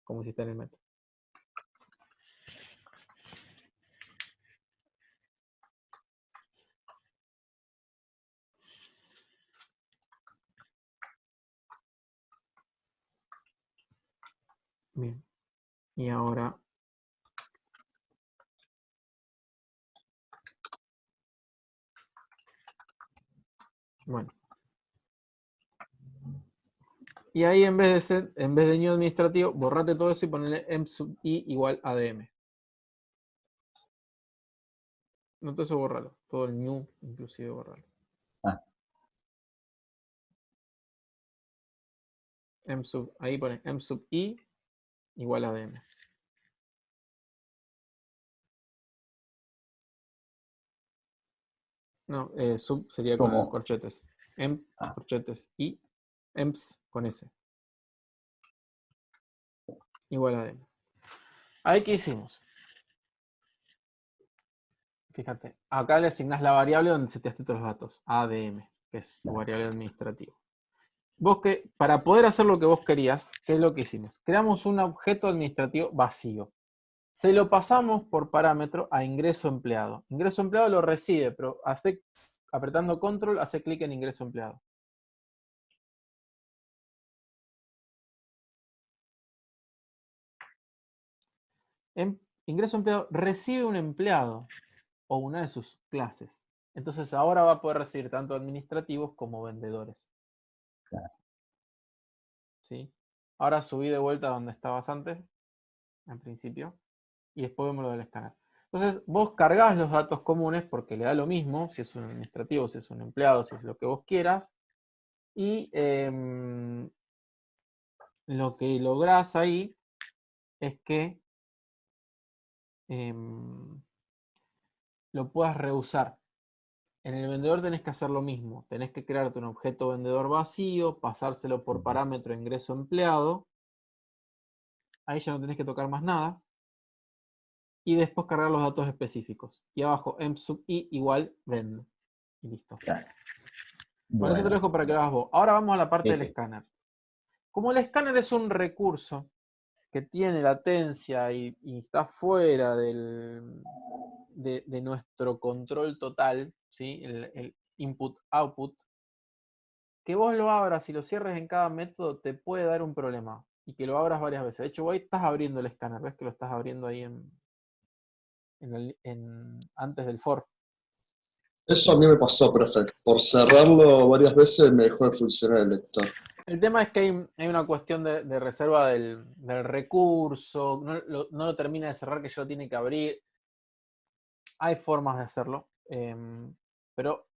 [SPEAKER 1] como hiciste en el método. Bien, y ahora bueno. Y ahí en vez de new administrativo, borrate todo eso y ponerle emp sub i igual adm. No todo eso borralo, todo el new inclusive borralo.
[SPEAKER 4] Ah.
[SPEAKER 1] Ahí pone emp sub i igual adm. No, sub sería con
[SPEAKER 4] ¿Cómo?
[SPEAKER 1] corchetes. Emp, corchetes i, emps con s. Igual a adm. Ahí, ¿qué hicimos? Fíjate, acá le asignás la variable donde seteaste todos los datos, ADM, que es tu variable administrativa. Vos para poder hacer lo que vos querías, ¿qué es lo que hicimos? Creamos un objeto administrativo vacío. Se lo pasamos por parámetro a ingreso empleado. Ingreso empleado lo recibe, pero apretando control, hace clic en ingreso empleado. Ingreso empleado recibe un empleado o una de sus clases. Entonces ahora va a poder recibir tanto administrativos como vendedores.
[SPEAKER 4] Claro.
[SPEAKER 1] ¿Sí? Ahora subí de vuelta a donde estabas antes, en principio, y después vemos lo del escáner. Entonces vos cargás los datos comunes porque le da lo mismo, si es un administrativo, si es un empleado, si es lo que vos quieras, y lo que lográs ahí es que lo puedas reusar. En el vendedor tenés que hacer lo mismo. Tenés que crearte un objeto vendedor vacío, pasárselo por parámetro ingreso empleado. Ahí ya no tenés que tocar más nada. Y después cargar los datos específicos. Y abajo emp sub i igual vend. Y listo.
[SPEAKER 4] Claro.
[SPEAKER 1] Bueno, eso te lo dejo para que lo hagas vos. Ahora vamos a la parte del escáner. Como el escáner es un recurso que tiene latencia y está fuera de nuestro control total, ¿sí? El input-output, que vos lo abras y lo cierres en cada método te puede dar un problema. Y que lo abras varias veces. De hecho, vos ahí estás abriendo el escáner. ¿Ves que lo estás abriendo ahí antes del for?
[SPEAKER 3] Eso a mí me pasó, profe. Por cerrarlo varias veces me dejó de funcionar el lector.
[SPEAKER 1] El tema es que hay una cuestión de reserva del recurso. No lo termina de cerrar, que ya lo tiene que abrir. Hay formas de hacerlo. Pero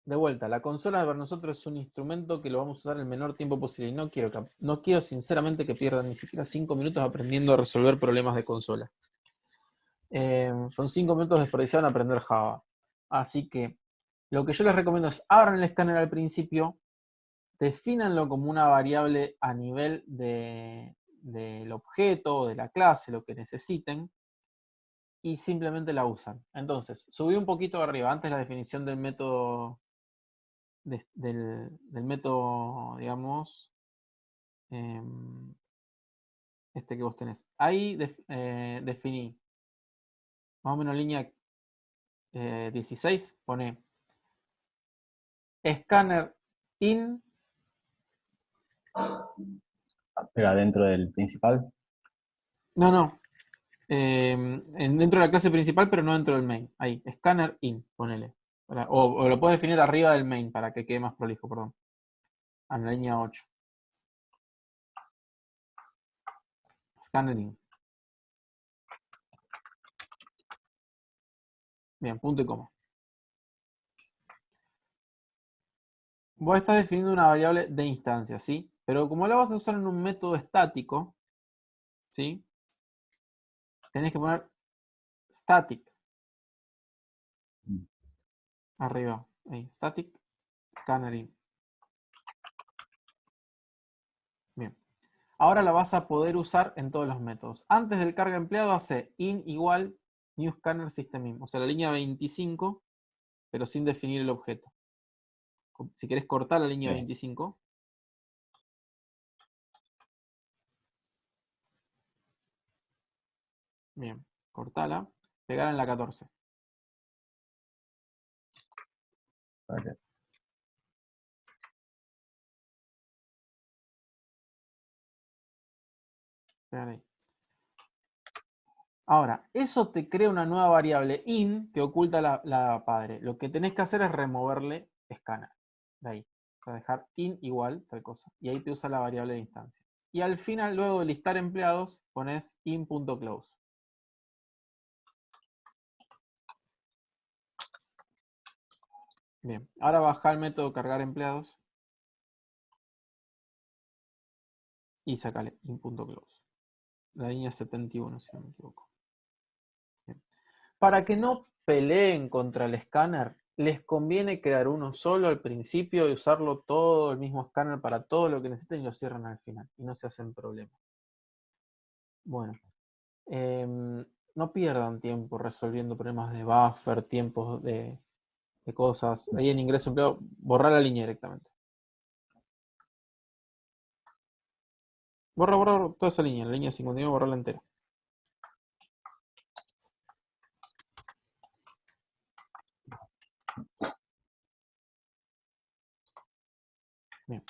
[SPEAKER 1] de vuelta, la consola para nosotros es un instrumento que lo vamos a usar el menor tiempo posible. Y no quiero sinceramente que pierdan ni siquiera 5 minutos aprendiendo a resolver problemas de consola. Son 5 minutos desperdiciados en aprender Java. Así que lo que yo les recomiendo es abran el escáner al principio, defínanlo como una variable a nivel del objeto, de la clase, lo que necesiten, y simplemente la usan. Entonces, subí un poquito arriba, antes la definición del método, del método, digamos, este que vos tenés. Ahí definí, más o menos línea 16, pone scanner in.
[SPEAKER 4] Pero adentro del principal.
[SPEAKER 1] No. Dentro de la clase principal, pero no dentro del main. Ahí, scanner in, ponele. O lo puedes definir arriba del main para que quede más prolijo, perdón. En la línea 8. Scanner in. Bien, punto y coma. Vos estás definiendo una variable de instancia, ¿sí? Pero como la vas a usar en un método estático, ¿sí? Tenés que poner static. Arriba. Ahí, static, scanner in. Bien. Ahora la vas a poder usar en todos los métodos. Antes del carga empleado hace in igual new scanner system in. O sea, la línea 25, pero sin definir el objeto. Si querés cortar la línea 25. Bien, cortala. Pegar en la 14.
[SPEAKER 4] Okay.
[SPEAKER 1] Pegar ahí. Ahora, eso te crea una nueva variable in que oculta la padre. Lo que tenés que hacer es removerle escáner. De ahí. Para dejar in igual, tal cosa. Y ahí te usa la variable de instancia. Y al final, luego de listar empleados, pones in.close. Bien, ahora baja el método cargar empleados. Y sacale in.close. La línea 71, si no me equivoco. Bien. Para que no peleen contra el escáner, les conviene crear uno solo al principio y usarlo todo, el mismo escáner para todo lo que necesiten y lo cierran al final. Y no se hacen problemas. Bueno. No pierdan tiempo resolviendo problemas de buffer, tiempos de cosas. Ahí en ingreso empleado, borrar la línea directamente. Borra toda esa línea, la línea 51, borrarla entera. Bien.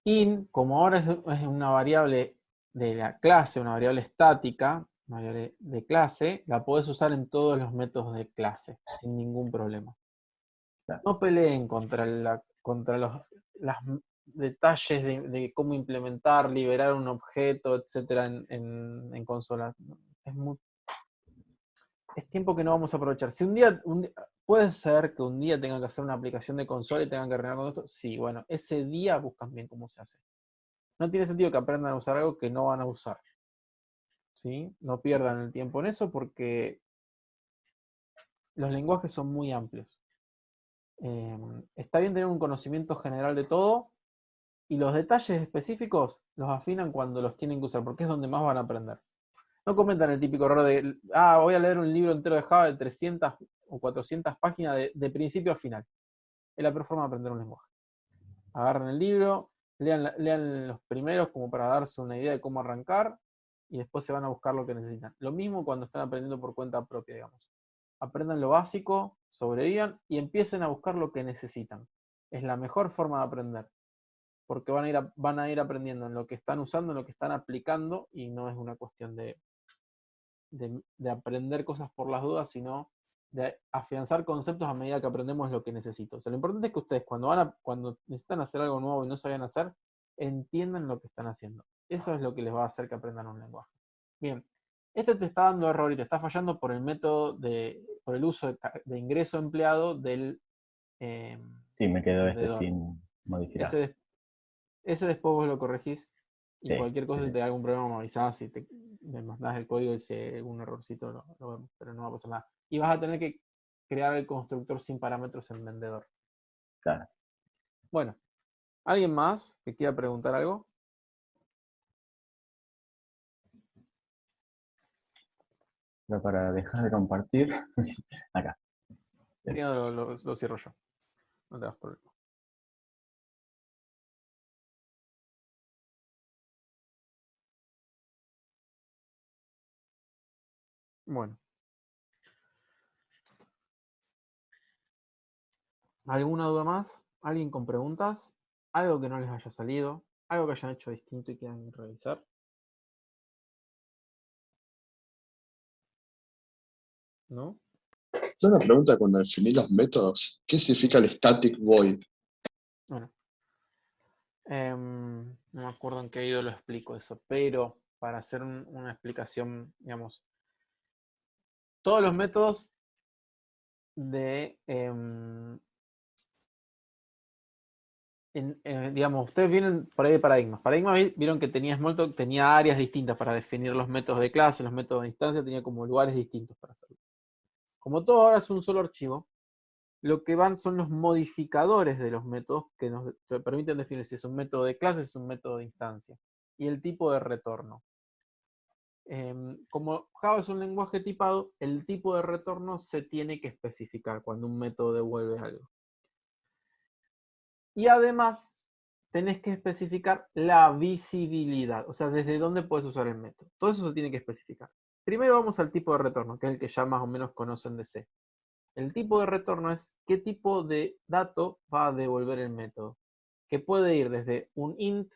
[SPEAKER 1] In, como ahora es una variable de la clase, una variable estática, una variable de clase, la podés usar en todos los métodos de clase, sin ningún problema. No peleen contra los detalles de cómo implementar, liberar un objeto, etcétera, en consola. Es tiempo que no vamos a aprovechar. Si un día, puede ser que un día tengan que hacer una aplicación de consola y tengan que arreglar con esto. Sí, bueno, ese día buscan bien cómo se hace. No tiene sentido que aprendan a usar algo que no van a usar. ¿Sí? No pierdan el tiempo en eso porque los lenguajes son muy amplios. Está bien tener un conocimiento general de todo y los detalles específicos los afinan cuando los tienen que usar porque es donde más van a aprender. No cometan el típico error de, voy a leer un libro entero de Java de 300 o 400 páginas de principio a final. Es la peor forma de aprender un lenguaje. Agarren el libro, lean los primeros como para darse una idea de cómo arrancar y después se van a buscar lo que necesitan. Lo mismo cuando están aprendiendo por cuenta propia, digamos. Aprendan lo básico, sobrevivan y empiecen a buscar lo que necesitan. Es la mejor forma de aprender. Porque van a ir aprendiendo en lo que están usando, en lo que están aplicando y no es una cuestión de aprender cosas por las dudas, sino de afianzar conceptos a medida que aprendemos lo que necesito. O sea, lo importante es que ustedes cuando necesitan hacer algo nuevo y no saben hacer, entiendan lo que están haciendo. Eso es lo que les va a hacer que aprendan un lenguaje. Bien, este te está dando error y te está fallando por el método por el uso de ingreso empleado del
[SPEAKER 4] Sí, me quedó
[SPEAKER 1] vendedor.
[SPEAKER 4] sin modificar.
[SPEAKER 1] Ese después vos lo corregís y
[SPEAKER 4] Sí,
[SPEAKER 1] cualquier cosa,
[SPEAKER 4] sí,
[SPEAKER 1] si
[SPEAKER 4] sí.
[SPEAKER 1] te da algún problema, me avisás, si me mandás el código y si hay algún errorcito, lo vemos, pero no va a pasar nada. Y vas a tener que crear el constructor sin parámetros en vendedor.
[SPEAKER 4] Claro.
[SPEAKER 1] Bueno, ¿alguien más que quiera preguntar algo?
[SPEAKER 4] Pero para dejar de compartir, acá.
[SPEAKER 1] Si no, lo cierro yo. No te das problema. Bueno. ¿Alguna duda más? ¿Alguien con preguntas? ¿Algo que no les haya salido? ¿Algo que hayan hecho distinto y quieran revisar? ¿No?
[SPEAKER 3] Tengo una pregunta cuando definí los métodos. ¿Qué significa el static void?
[SPEAKER 1] Bueno. No me acuerdo en qué video lo explico eso, pero para hacer una explicación, digamos, todos los métodos de, digamos, ustedes vienen por ahí de paradigmas. Paradigmas vieron que tenía Smalltalk, tenía áreas distintas para definir los métodos de clase, los métodos de instancia, tenía como lugares distintos para hacerlo. Como todo ahora es un solo archivo, lo que van son los modificadores de los métodos que nos permiten definir si es un método de clase, si es un método de instancia, y el tipo de retorno. Como Java es un lenguaje tipado, el tipo de retorno se tiene que especificar cuando un método devuelve algo. Y además, tenés que especificar la visibilidad, o sea, desde dónde puedes usar el método. Todo eso se tiene que especificar. Primero vamos al tipo de retorno, que es el que ya más o menos conocen de C. El tipo de retorno es qué tipo de dato va a devolver el método, que puede ir desde un int,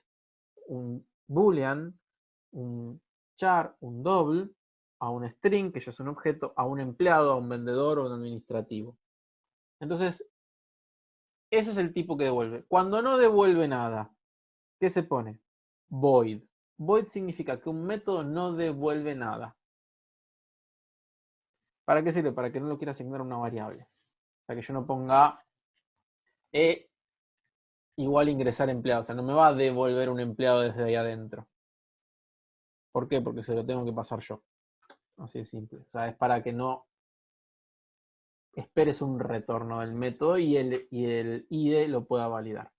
[SPEAKER 1] un boolean, un char, un double, a un string, que ya es un objeto, a un empleado, a un vendedor o a un administrativo. Entonces, ese es el tipo que devuelve. Cuando no devuelve nada, ¿qué se pone? Void. Void significa que un método no devuelve nada. ¿Para qué sirve? Para que no lo quiera asignar a una variable. Para que yo no ponga igual ingresar empleado. O sea, no me va a devolver un empleado desde ahí adentro. ¿Por qué? Porque se lo tengo que pasar yo. Así de simple. O sea, es para que no esperes un retorno del método y el IDE lo pueda validar.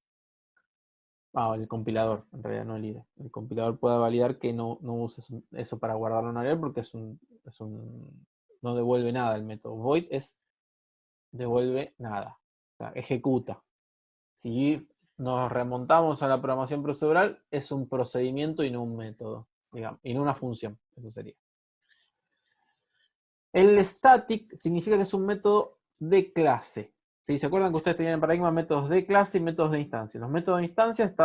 [SPEAKER 1] El compilador, en realidad no el IDE. El compilador pueda validar que no uses eso para guardarlo en una variable porque no devuelve nada el método. Void es devuelve nada. O sea, ejecuta. Si nos remontamos a la programación procedural, es un procedimiento y no un método, digamos, y no una función. Eso sería. El static significa que es un método de clase. ¿Sí? ¿Se acuerdan que ustedes tenían en paradigma métodos de clase y métodos de instancia? Los métodos de instancia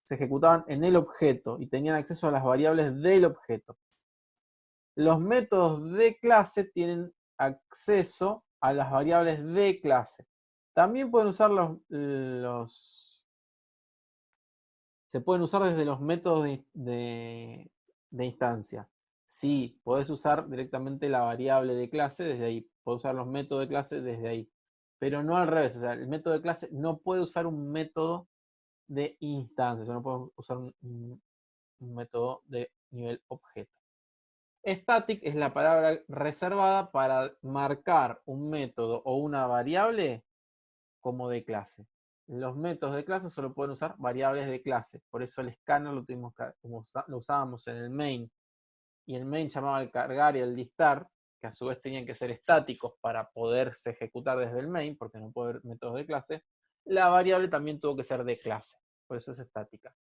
[SPEAKER 1] se ejecutaban en el objeto y tenían acceso a las variables del objeto. Los métodos de clase tienen acceso a las variables de clase. También pueden usar se pueden usar desde los métodos de instancia. Sí, podés usar directamente la variable de clase desde ahí. Podés usar los métodos de clase desde ahí. Pero no al revés. O sea, el método de clase no puede usar un método de instancia. O sea, no puede usar un método de nivel objeto. Static es la palabra reservada para marcar un método o una variable como de clase. Los métodos de clase solo pueden usar variables de clase. Por eso el scanner lo usábamos en el main. Y el main llamaba el cargar y el distar, que a su vez tenían que ser estáticos para poderse ejecutar desde el main, porque no puede haber métodos de clase. La variable también tuvo que ser de clase. Por eso es estática.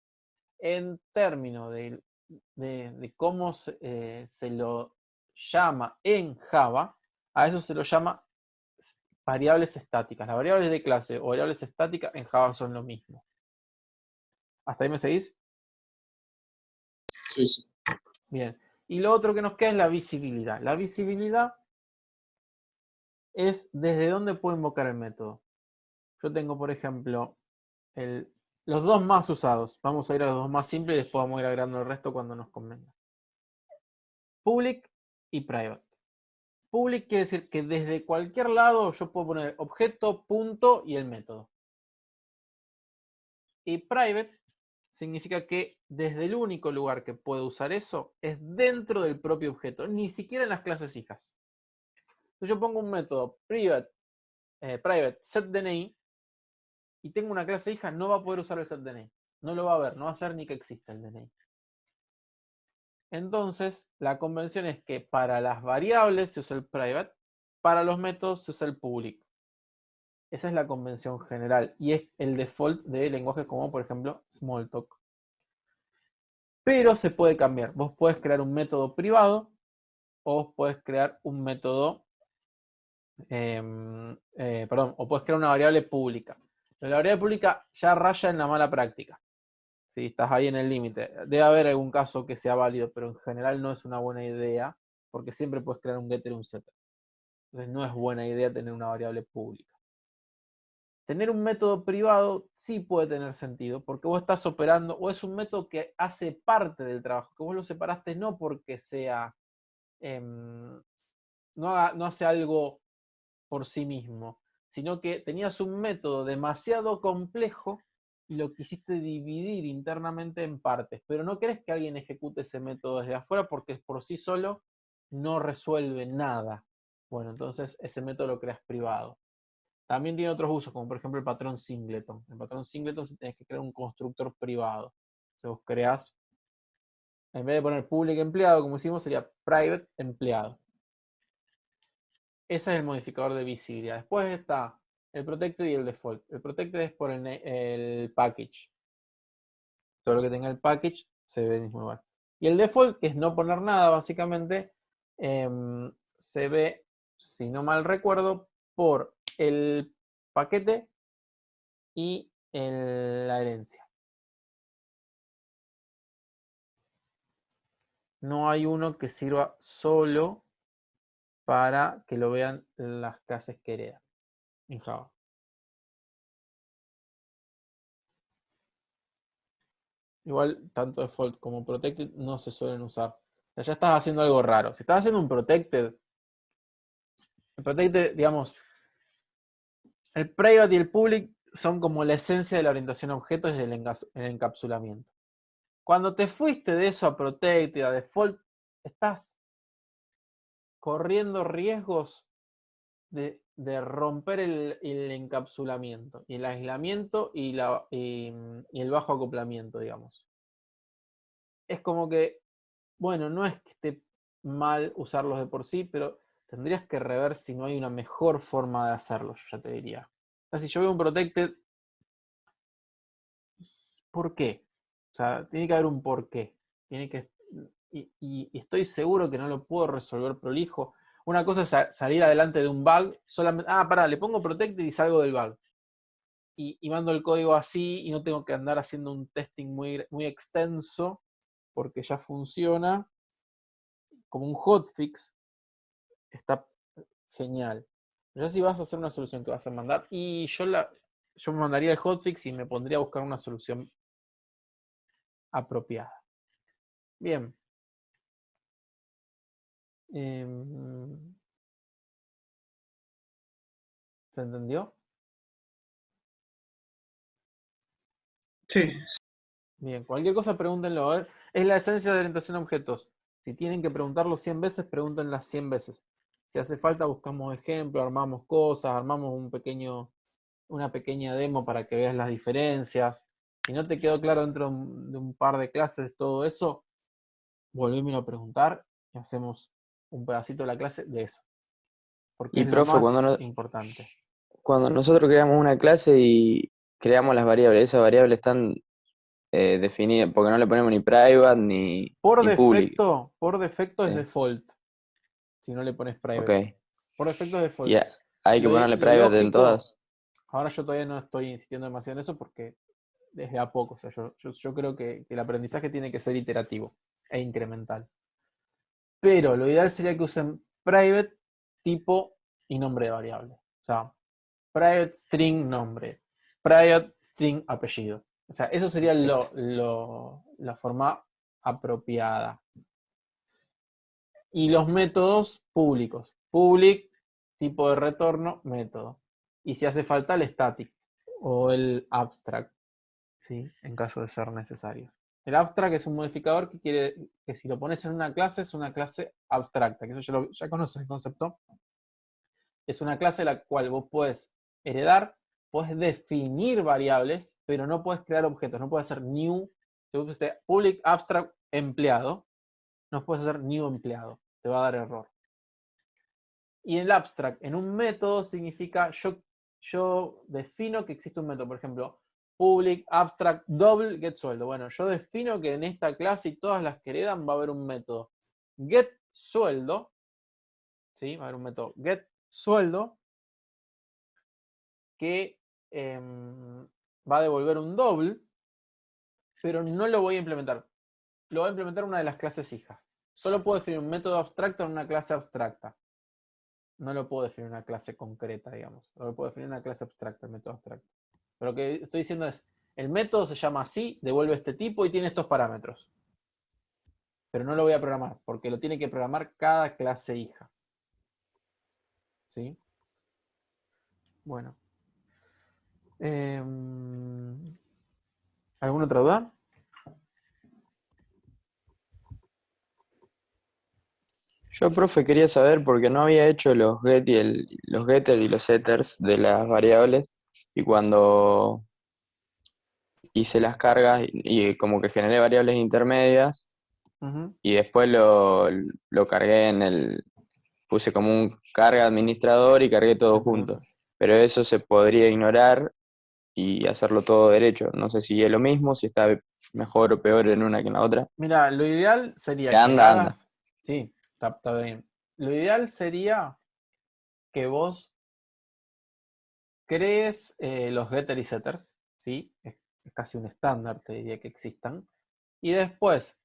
[SPEAKER 1] En términos de cómo se lo llama en Java, a eso se lo llama variables estáticas. Las variables de clase o variables estáticas en Java son lo mismo. ¿Hasta ahí me seguís?
[SPEAKER 3] Sí, sí.
[SPEAKER 1] Bien. Y lo otro que nos queda es la visibilidad. La visibilidad es desde dónde puedo invocar el método. Yo tengo, por ejemplo, los dos más usados. Vamos a ir a los dos más simples y después vamos a ir agregando el resto cuando nos convenga. Public y private. Public quiere decir que desde cualquier lado yo puedo poner objeto, punto y el método. Y private significa que desde el único lugar que puedo usar eso es dentro del propio objeto, ni siquiera en las clases hijas. Entonces yo pongo un método private setDNI y tengo una clase hija, no va a poder usar el setDNI. No lo va a ver, no va a hacer ni que exista el DNI. Entonces, la convención es que para las variables se usa el private, para los métodos se usa el public. Esa es la convención general y es el default de lenguajes como, por ejemplo, Smalltalk. Pero se puede cambiar. Vos podés crear un método privado o vos podés crear un método, o podés crear una variable pública. Pero la variable pública ya raya en la mala práctica. Si estás ahí en el límite. Debe haber algún caso que sea válido, pero en general no es una buena idea, porque siempre puedes crear un getter y un setter. Entonces no es buena idea tener una variable pública. Tener un método privado sí puede tener sentido, porque vos estás operando, o es un método que hace parte del trabajo, que vos lo separaste no porque sea, no hace algo por sí mismo, sino que tenías un método demasiado complejo y lo quisiste dividir internamente en partes, pero no querés que alguien ejecute ese método desde afuera porque por sí solo no resuelve nada. Bueno, entonces ese método lo creas privado. También tiene otros usos, como por ejemplo el patrón singleton. El patrón singleton si tenés que crear un constructor privado. Entonces vos creás, en vez de poner public empleado, como hicimos, sería private empleado. Ese es el modificador de visibilidad. Después está el protected y el default. El protected es por el package. Todo lo que tenga el package se ve en el mismo lugar. Y el default, que es no poner nada, básicamente, se ve, si no mal recuerdo, por el paquete y la herencia. No hay uno que sirva solo para que lo vean las clases que heredan en Java. Igual, tanto default como protected no se suelen usar. O sea, ya estás haciendo algo raro. Si estás haciendo un protected, el protected, digamos, el private y el public son como la esencia de la orientación a objetos desde el encapsulamiento. Cuando te fuiste de eso a protected, a default, estás corriendo riesgos de romper el encapsulamiento, y el aislamiento y el bajo acoplamiento, digamos. Es como que, bueno, no es que esté mal usarlos de por sí, pero tendrías que rever si no hay una mejor forma de hacerlo, yo ya te diría. O sea, si yo veo un protected, ¿por qué? O sea, tiene que haber un porqué. Tiene que, y estoy seguro que no lo puedo resolver prolijo. Una cosa es salir adelante de un bug, solamente, pará, le pongo protected y salgo del bug. Y mando el código así y no tengo que andar haciendo un testing muy, muy extenso porque ya funciona como un hotfix. Está genial. Ya si vas a hacer una solución que vas a mandar, y yo me mandaría el hotfix y me pondría a buscar una solución apropiada. Bien. ¿Se entendió?
[SPEAKER 2] Sí,
[SPEAKER 1] Bien, cualquier cosa pregúntenlo. ¿Eh? Es la esencia de orientación a objetos. Si tienen que preguntarlo 100 veces, pregúntenlas 100 veces. Si hace falta, buscamos ejemplos, armamos cosas, armamos una pequeña demo para que veas las diferencias. Si no te quedó claro dentro de un par de clases todo eso, volvémelo a preguntar y hacemos un pedacito de la clase de eso. Porque
[SPEAKER 5] Y
[SPEAKER 1] es lo
[SPEAKER 5] profe,
[SPEAKER 1] más importante.
[SPEAKER 5] cuando nosotros creamos una clase y creamos las variables, esas variables están definidas, porque no le ponemos ni private ni public.
[SPEAKER 1] Por defecto es
[SPEAKER 5] Sí,
[SPEAKER 1] default. Si no le pones
[SPEAKER 5] ok.
[SPEAKER 1] private. Por defecto es
[SPEAKER 5] Y
[SPEAKER 1] default.
[SPEAKER 5] hay que ponerle
[SPEAKER 1] Lo
[SPEAKER 5] private en
[SPEAKER 1] lógico,
[SPEAKER 5] todas.
[SPEAKER 1] ahora yo todavía no estoy insistiendo demasiado en eso porque desde a poco. O sea, yo creo que el aprendizaje tiene que ser iterativo e incremental. Pero lo ideal sería que usen private, tipo y nombre de variable. O sea, private string nombre, private string apellido. O sea, eso sería
[SPEAKER 5] Perfecto.
[SPEAKER 1] la forma apropiada. Y los métodos públicos. public, tipo de retorno, método. Y si hace falta el static o el abstract, ¿sí? En caso de ser necesario. El abstract es un modificador que quiere que si lo pones en una clase es una clase abstracta, que eso ya conoces el concepto. Es una clase la cual vos puedes heredar, puedes definir variables, pero no puedes crear objetos, no puedes hacer new, si vos pusiste public abstract empleado, no puedes hacer new empleado, te va a dar error. Y el abstract en un método significa yo defino que existe un método, por ejemplo, public abstract double get sueldo. Bueno, yo defino que en esta clase y todas las que heredan va a haber un método get sueldo, ¿sí? Va a haber un método get sueldo que va a devolver un double, pero no lo voy a implementar. Lo voy a implementar en una de las clases hijas. Solo puedo definir un método abstracto en una clase abstracta. No lo puedo definir en una clase concreta, digamos. No lo puedo definir en una clase abstracta, el método abstracto. Pero lo que estoy diciendo es, el método se llama así, devuelve este tipo y tiene estos parámetros. Pero no lo voy a programar, porque lo tiene que programar cada clase hija. ¿Sí? Bueno. ¿Alguna otra duda?
[SPEAKER 5] Yo, profe, quería saber porque no había hecho los get los getters y los setters de las variables y cuando hice las cargas y como que generé variables intermedias y después lo cargué puse como un carga administrador y cargué todo junto. Pero eso se podría ignorar y hacerlo todo derecho. No sé si es lo mismo, si está mejor o peor en una que en la otra.
[SPEAKER 1] Mira, lo ideal sería
[SPEAKER 5] Que
[SPEAKER 1] que
[SPEAKER 5] anda.
[SPEAKER 1] hagas... Sí, está bien. Lo ideal sería que vos crees los getters y setters, ¿sí? Es casi un estándar, te diría que existan. Y después,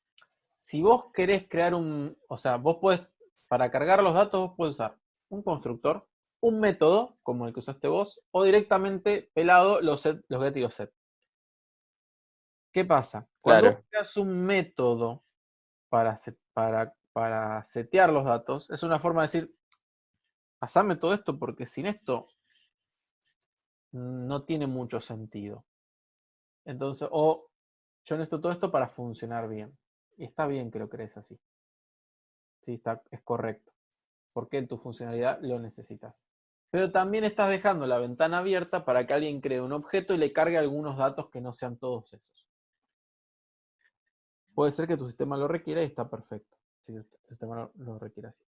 [SPEAKER 1] si vos querés crear o sea, vos podés, para cargar los datos, vos podés usar un constructor, un método, como el que usaste vos, o directamente pelado los get y los set. ¿Qué pasa? Cuando vos
[SPEAKER 5] Claro,
[SPEAKER 1] creas un método para setear los datos, es una forma de decir, pasame todo esto porque sin esto no tiene mucho sentido. Entonces, yo necesito todo esto para funcionar bien. Y está bien que lo crees así. Sí, es correcto. Porque en tu funcionalidad lo necesitas. Pero también estás dejando la ventana abierta para que alguien cree un objeto y le cargue algunos datos que no sean todos esos. Puede ser que tu sistema lo requiera y está perfecto. Si tu sistema lo requiere así.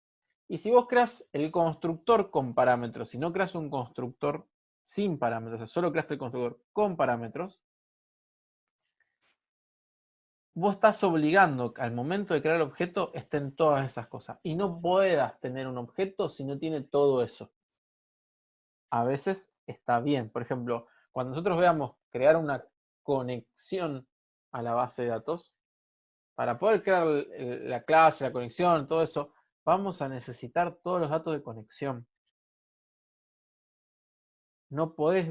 [SPEAKER 1] Y si vos creas el constructor con parámetros, si no creas un constructor sin parámetros, o sea, solo creaste el constructor con parámetros, vos estás obligando que al momento de crear el objeto estén todas esas cosas. Y no puedas tener un objeto si no tiene todo eso. A veces está bien. Por ejemplo, cuando nosotros veamos crear una conexión a la base de datos, para poder crear la clase, la conexión, todo eso, vamos a necesitar todos los datos de conexión. No podés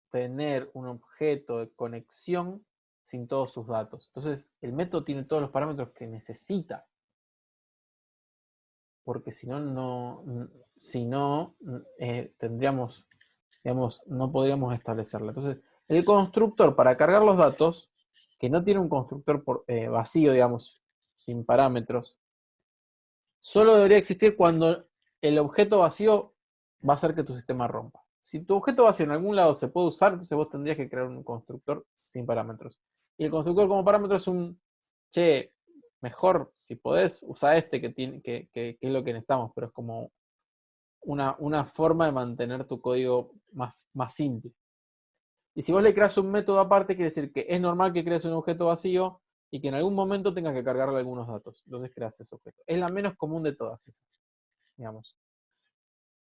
[SPEAKER 1] tener un objeto de conexión sin todos sus datos. Entonces, el método tiene todos los parámetros que necesita. Porque si no, tendríamos, digamos, no podríamos establecerla. Entonces, el constructor para cargar los datos, que no tiene un constructor vacío, digamos, sin parámetros, solo debería existir cuando el objeto vacío va a hacer que tu sistema rompa. Si tu objeto vacío en algún lado se puede usar, entonces vos tendrías que crear un constructor sin parámetros. Y el constructor como parámetro es mejor si podés, usa este que es lo que necesitamos, pero es como una forma de mantener tu código más simple. Y si vos le creas un método aparte, quiere decir que es normal que crees un objeto vacío y que en algún momento tengas que cargarle algunos datos. Entonces creas ese objeto. Es la menos común de todas esas, digamos.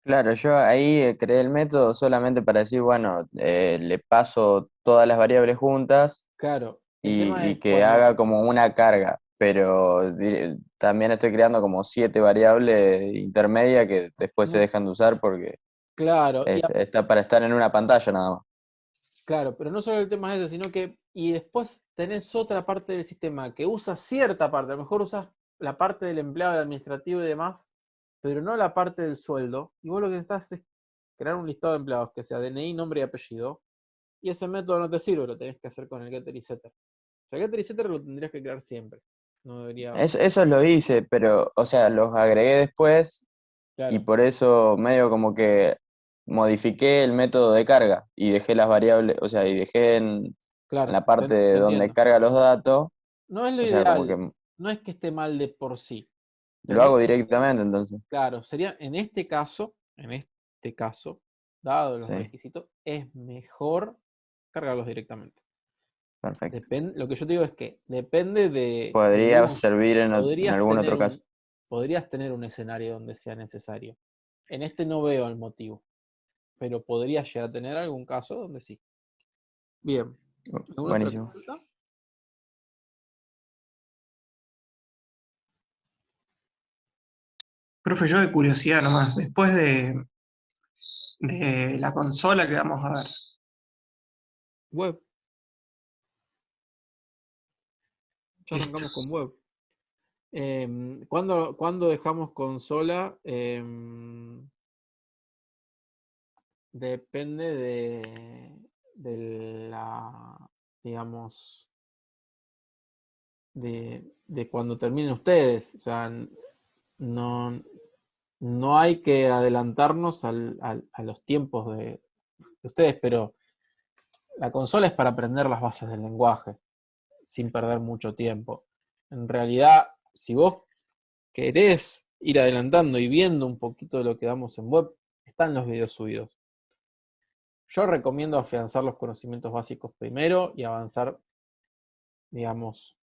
[SPEAKER 5] claro, yo ahí creé el método solamente para decir, bueno, le paso todas las variables juntas
[SPEAKER 1] Claro, el tema
[SPEAKER 5] y
[SPEAKER 1] es
[SPEAKER 5] que haga como una carga, pero también estoy creando como 7 variables intermedias que después se
[SPEAKER 1] No,
[SPEAKER 5] dejan de usar porque
[SPEAKER 1] claro,
[SPEAKER 5] está para estar en una pantalla nada más.
[SPEAKER 1] claro, pero no solo el tema es ese, sino que, y después tenés otra parte del sistema que usa cierta parte, a lo mejor usas la parte del empleado, del administrativo y demás, pero no la parte del sueldo, y vos lo que necesitas es crear un listado de empleados que sea DNI, nombre y apellido, y ese método no te sirve, lo tenés que hacer con el getter y setter. O sea, el getter y setter lo tendrías que crear siempre. No debería...
[SPEAKER 5] Eso lo hice, pero, o sea, los agregué después y
[SPEAKER 1] Claro,
[SPEAKER 5] por eso medio como que modifiqué el método de carga y dejé las variables, o sea, y dejé en
[SPEAKER 1] claro,
[SPEAKER 5] la parte
[SPEAKER 1] te
[SPEAKER 5] de donde
[SPEAKER 1] entiendo.
[SPEAKER 5] carga los datos,
[SPEAKER 1] No es lo
[SPEAKER 5] o sea, como
[SPEAKER 1] ideal,
[SPEAKER 5] que
[SPEAKER 1] no es que esté mal de por sí.
[SPEAKER 5] lo hago
[SPEAKER 1] Tendría,
[SPEAKER 5] directamente entonces.
[SPEAKER 1] claro, sería en este caso, dado los
[SPEAKER 5] Sí,
[SPEAKER 1] requisitos, es mejor cargarlos directamente.
[SPEAKER 5] perfecto.
[SPEAKER 1] Lo que yo te digo es que depende del
[SPEAKER 5] Podría
[SPEAKER 1] uso.
[SPEAKER 5] servir en
[SPEAKER 1] Podrías
[SPEAKER 5] algún
[SPEAKER 1] tener
[SPEAKER 5] otro
[SPEAKER 1] un,
[SPEAKER 5] caso.
[SPEAKER 1] podrías tener un escenario donde sea necesario. En este no veo el motivo, pero podrías llegar a tener algún caso donde sí. Bien. ¿Alguna otra
[SPEAKER 5] Buenísimo.
[SPEAKER 1] consulta?
[SPEAKER 2] Profe, yo de curiosidad nomás, después de la consola que vamos a ver.
[SPEAKER 1] Web. Ya
[SPEAKER 2] Listo.
[SPEAKER 1] arrancamos con web. ¿Cuándo dejamos consola? Depende de la, digamos, de cuando terminen ustedes. O sea, no, no hay que adelantarnos a los tiempos de ustedes, pero la consola es para aprender las bases del lenguaje, sin perder mucho tiempo. En realidad, si vos querés ir adelantando y viendo un poquito de lo que damos en web, están los videos subidos. Yo recomiendo afianzar los conocimientos básicos primero y avanzar, digamos,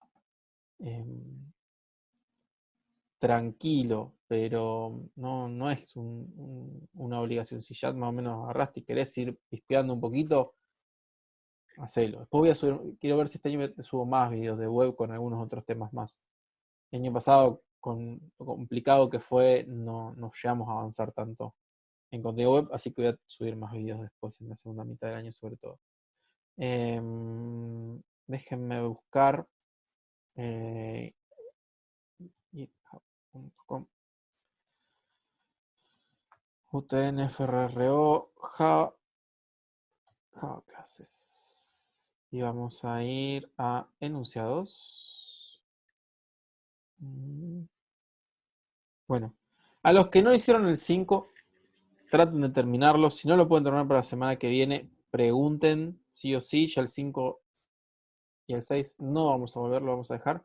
[SPEAKER 1] tranquilo, pero no es una obligación. Si ya más o menos agarraste y querés ir pispeando un poquito, hacelo. Después voy a subir, quiero ver si este año subo más videos de web con algunos otros temas más. El año pasado, con lo complicado que fue, no llegamos a avanzar tanto en contenido web, así que voy a subir más videos después, en la segunda mitad del año sobre todo. Déjenme buscar github.com UTN-FRRO Java Clases. Y vamos a ir a enunciados. Bueno, a los que no hicieron el 5, traten de terminarlo. Si no lo pueden terminar para la semana que viene, pregunten sí o sí. Ya el 5 y el 6 no vamos a volver, lo vamos a dejar.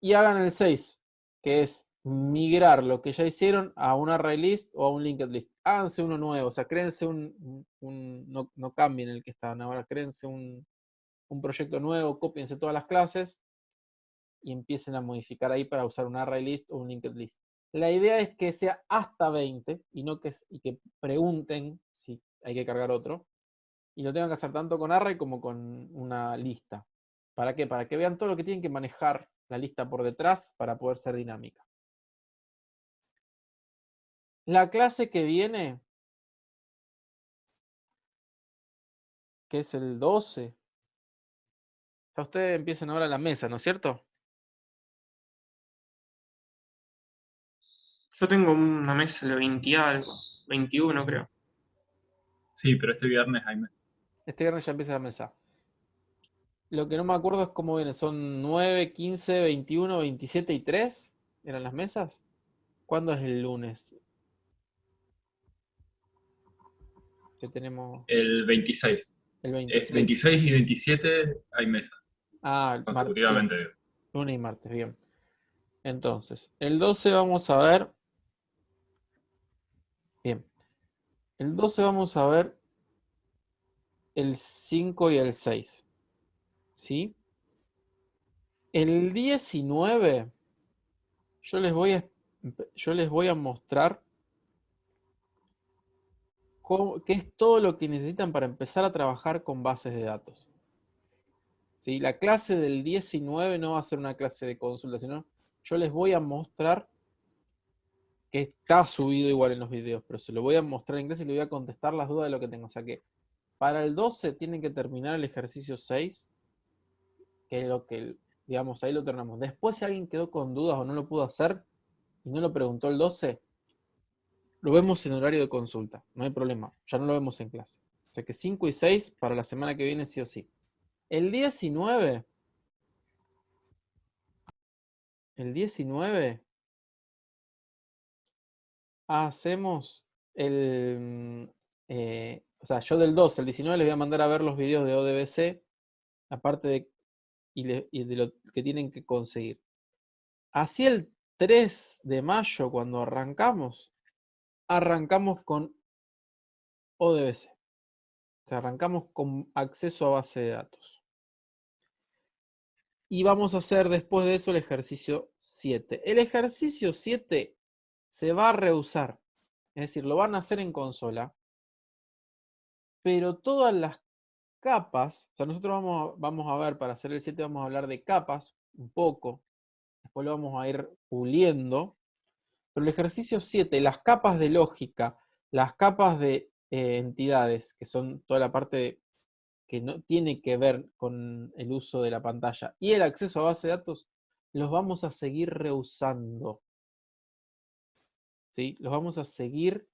[SPEAKER 1] Y hagan el 6, que es migrar lo que ya hicieron a un array list o a un linked list. Háganse uno nuevo, o sea, créense no cambien el que estaban ahora, créense un proyecto nuevo, cópiense todas las clases y empiecen a modificar ahí para usar un array list o un linked list. La idea es que sea hasta 20 y que pregunten si hay que cargar otro. Y lo tengan que hacer tanto con array como con una lista. ¿Para qué? Para que vean todo lo que tienen que manejar la lista por detrás para poder ser dinámica. La clase que viene, que es el 12, ya ustedes empiezan ahora la mesa, ¿no es cierto?
[SPEAKER 2] Yo tengo una mesa de 20 y algo, 21 creo.
[SPEAKER 6] Sí, pero este viernes hay mes.
[SPEAKER 1] Este viernes ya empieza la mesa. Lo que no me acuerdo es cómo viene. ¿Son 9, 15, 21, 27 y 3? ¿Eran las mesas? ¿Cuándo es el lunes? Que tenemos
[SPEAKER 6] El 26.
[SPEAKER 1] el
[SPEAKER 6] Es
[SPEAKER 1] 26.
[SPEAKER 6] 26 y 27 hay mesas,
[SPEAKER 1] Ah, bien.
[SPEAKER 6] consecutivamente.
[SPEAKER 1] Lunes y martes, bien. Entonces, el 12 vamos a ver. Bien. El 12 vamos a ver el 5 y el 6. ¿Sí? El 19 yo les voy a mostrar qué es todo lo que necesitan para empezar a trabajar con bases de datos. ¿Sí? La clase del 19 no va a ser una clase de consulta, sino yo les voy a mostrar que está subido igual en los videos, pero se lo voy a mostrar en inglés y le voy a contestar las dudas de lo que tengo. O sea que para el 12 tienen que terminar el ejercicio 6, que es lo que, digamos, ahí lo terminamos. Después, si alguien quedó con dudas o no lo pudo hacer, y no lo preguntó el 12, lo vemos en horario de consulta, no hay problema, ya no lo vemos en clase. O sea que 5 y 6 para la semana que viene sí o sí. El 19 hacemos o sea, yo del 12 al 19 les voy a mandar a ver los videos de ODBC, aparte de, y de lo que tienen que conseguir. Así el 3 de mayo, cuando arrancamos con ODBC. O sea, arrancamos con acceso a base de datos. Y vamos a hacer después de eso el ejercicio 7. El ejercicio 7 se va a reusar. Es decir, lo van a hacer en consola. Pero todas las capas, o sea, nosotros vamos a ver, para hacer el 7 vamos a hablar de capas un poco. Después lo vamos a ir puliendo. Pero el ejercicio 7, las capas de lógica, las capas de entidades, que son toda la parte que no tiene que ver con el uso de la pantalla, y el acceso a base de datos, los vamos a seguir reusando. ¿Sí? Los vamos a seguir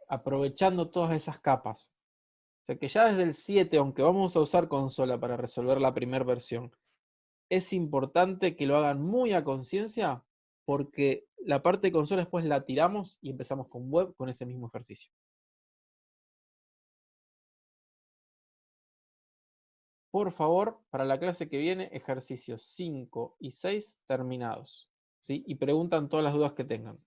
[SPEAKER 1] aprovechando todas esas capas. O sea que ya desde el 7, aunque vamos a usar consola para resolver la primera versión, es importante que lo hagan muy a conciencia, porque la parte de consola después la tiramos y empezamos con web con ese mismo ejercicio. Por favor, para la clase que viene, ejercicios 5 y 6 terminados. ¿Sí? Y preguntan todas las dudas que tengan.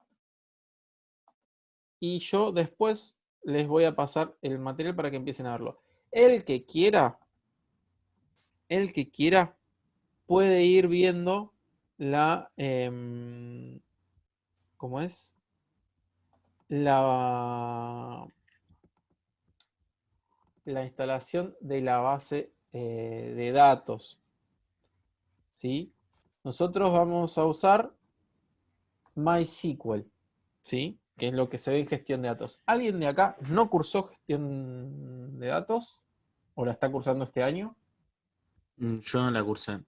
[SPEAKER 1] Y yo después les voy a pasar el material para que empiecen a verlo. El que quiera puede ir viendo la, ¿cómo es? La instalación de la base de datos. ¿Sí? Nosotros vamos a usar MySQL, ¿sí? Que es lo que se ve en gestión de datos. ¿Alguien de acá no cursó gestión de datos? ¿O la está cursando este año?
[SPEAKER 7] Yo no la cursé.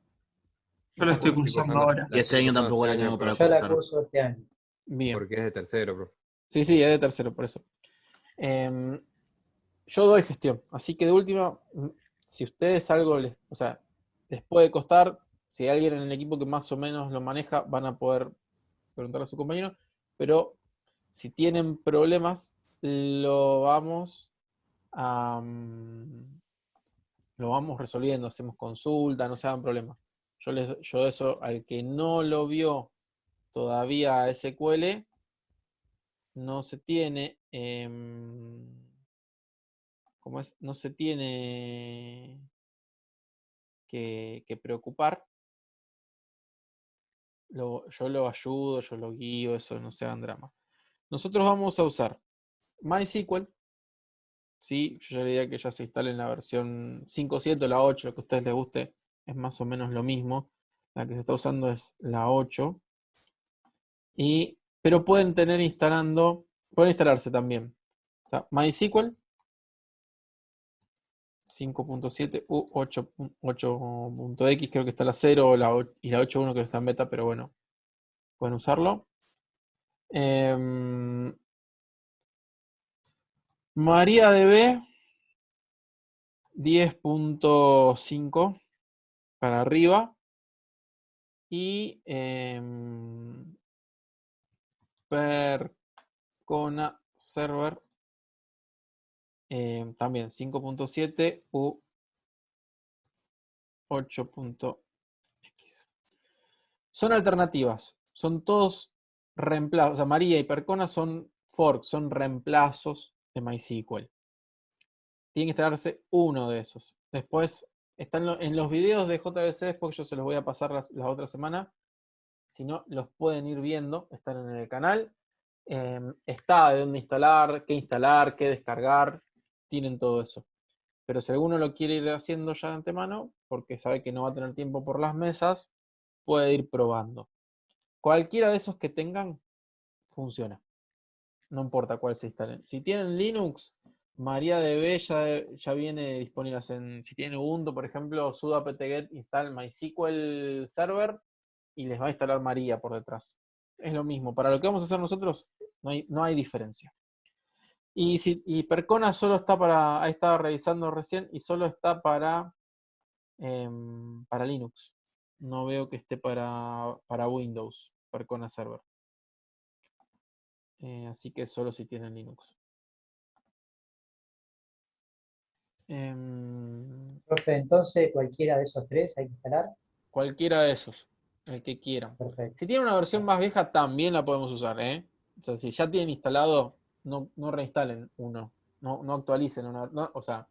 [SPEAKER 2] Yo lo estoy cursando ahora.
[SPEAKER 7] Y este año tampoco la tengo para
[SPEAKER 8] Yo la
[SPEAKER 7] cursar.
[SPEAKER 8] curso este año.
[SPEAKER 1] Bien.
[SPEAKER 9] Porque es de tercero, bro.
[SPEAKER 1] Sí, es de tercero, por eso. Yo doy gestión, así que de última, si ustedes algo les puede costar, si hay alguien en el equipo que más o menos lo maneja, van a poder preguntarle a su compañero, pero si tienen problemas, lo vamos resolviendo, hacemos consulta, no se hagan problemas. Yo eso, al que no lo vio todavía SQL, no se tiene, no se tiene que preocupar. Yo lo ayudo, yo lo guío, eso no se hagan drama. Nosotros vamos a usar MySQL. Sí, yo ya le diría que ya se instale en la versión 5.7 o la 8, lo que a ustedes les guste, es más o menos lo mismo. La que se está usando es la 8. Pero pueden instalarse también. O sea, MySQL 5.7 u 8.x, creo que está la 0 y la 8.1 que está en beta, pero bueno, pueden usarlo. MariaDB 10.5 para arriba y Percona Server también 5.7 u 8.x. Son alternativas, son todos reemplazos. O sea, Maria y Percona son forks, son reemplazos de MySQL. Tiene que instalarse uno de esos. Después están en los videos de JBC, después yo se los voy a pasar la otra semana. Si no, los pueden ir viendo, están en el canal. Está de dónde instalar, qué descargar, tienen todo eso. Pero si alguno lo quiere ir haciendo ya de antemano, porque sabe que no va a tener tiempo por las mesas, puede ir probando. Cualquiera de esos que tengan, funciona. No importa cuál se instalen. Si tienen Linux, MariaDB ya viene disponible. Si tienen Ubuntu, por ejemplo, sudo apt-get install MySQL server y les va a instalar Maria por detrás. Es lo mismo. Para lo que vamos a hacer nosotros, no hay diferencia. Y Percona solo está para, ahí estaba revisando recién, y solo está para Linux. No veo que esté para Windows, Percona Server. Así que solo si tienen Linux.
[SPEAKER 8] Profe, entonces cualquiera de esos tres hay que instalar.
[SPEAKER 1] Cualquiera de esos, el que quieran.
[SPEAKER 8] Perfecto.
[SPEAKER 1] Si tienen una versión más vieja, también la podemos usar, ¿eh? O sea, si ya tienen instalado, no reinstalen uno. No actualicen o sea,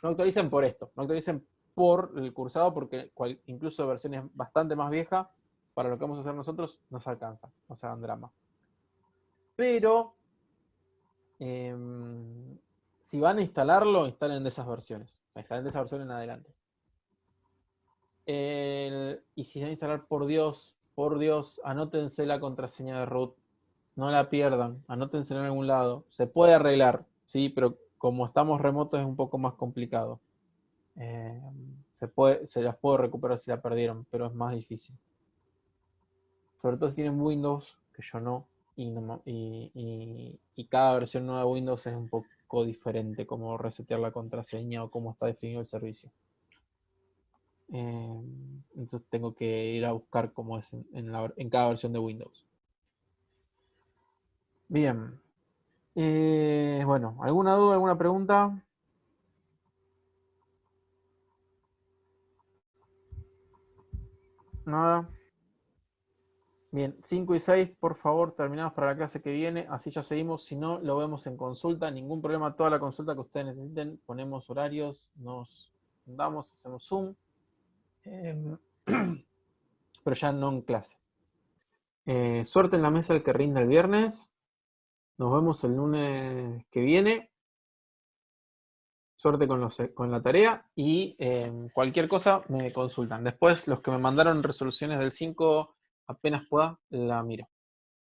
[SPEAKER 1] no actualicen por esto. No actualicen por el cursado, porque incluso versiones bastante más viejas, para lo que vamos a hacer nosotros, nos alcanza. No se hagan drama. Pero, si van a instalarlo, instalen de esas versiones. Instalen de esa versión en adelante. Y si van a instalar, por Dios, anótense la contraseña de root. No la pierdan, anótense en algún lado. Se puede arreglar, sí, pero como estamos remotos es un poco más complicado. Se las puedo recuperar si la perdieron, pero es más difícil. Sobre todo si tienen Windows, que yo no. Y cada versión nueva de Windows es un poco diferente, como resetear la contraseña o cómo está definido el servicio. Entonces tengo que ir a buscar cómo es en cada versión de Windows. Bien. Bueno, ¿alguna duda, alguna pregunta? Nada. Bien, 5 y 6, por favor, terminamos para la clase que viene, así ya seguimos. Si no, lo vemos en consulta, ningún problema, toda la consulta que ustedes necesiten, ponemos horarios, nos damos, hacemos Zoom, pero ya no en clase. Suerte en la mesa el que rinda el viernes. Nos vemos el lunes que viene. Suerte con la tarea y cualquier cosa me consultan. Después, los que me mandaron resoluciones del 5, apenas pueda, la miro.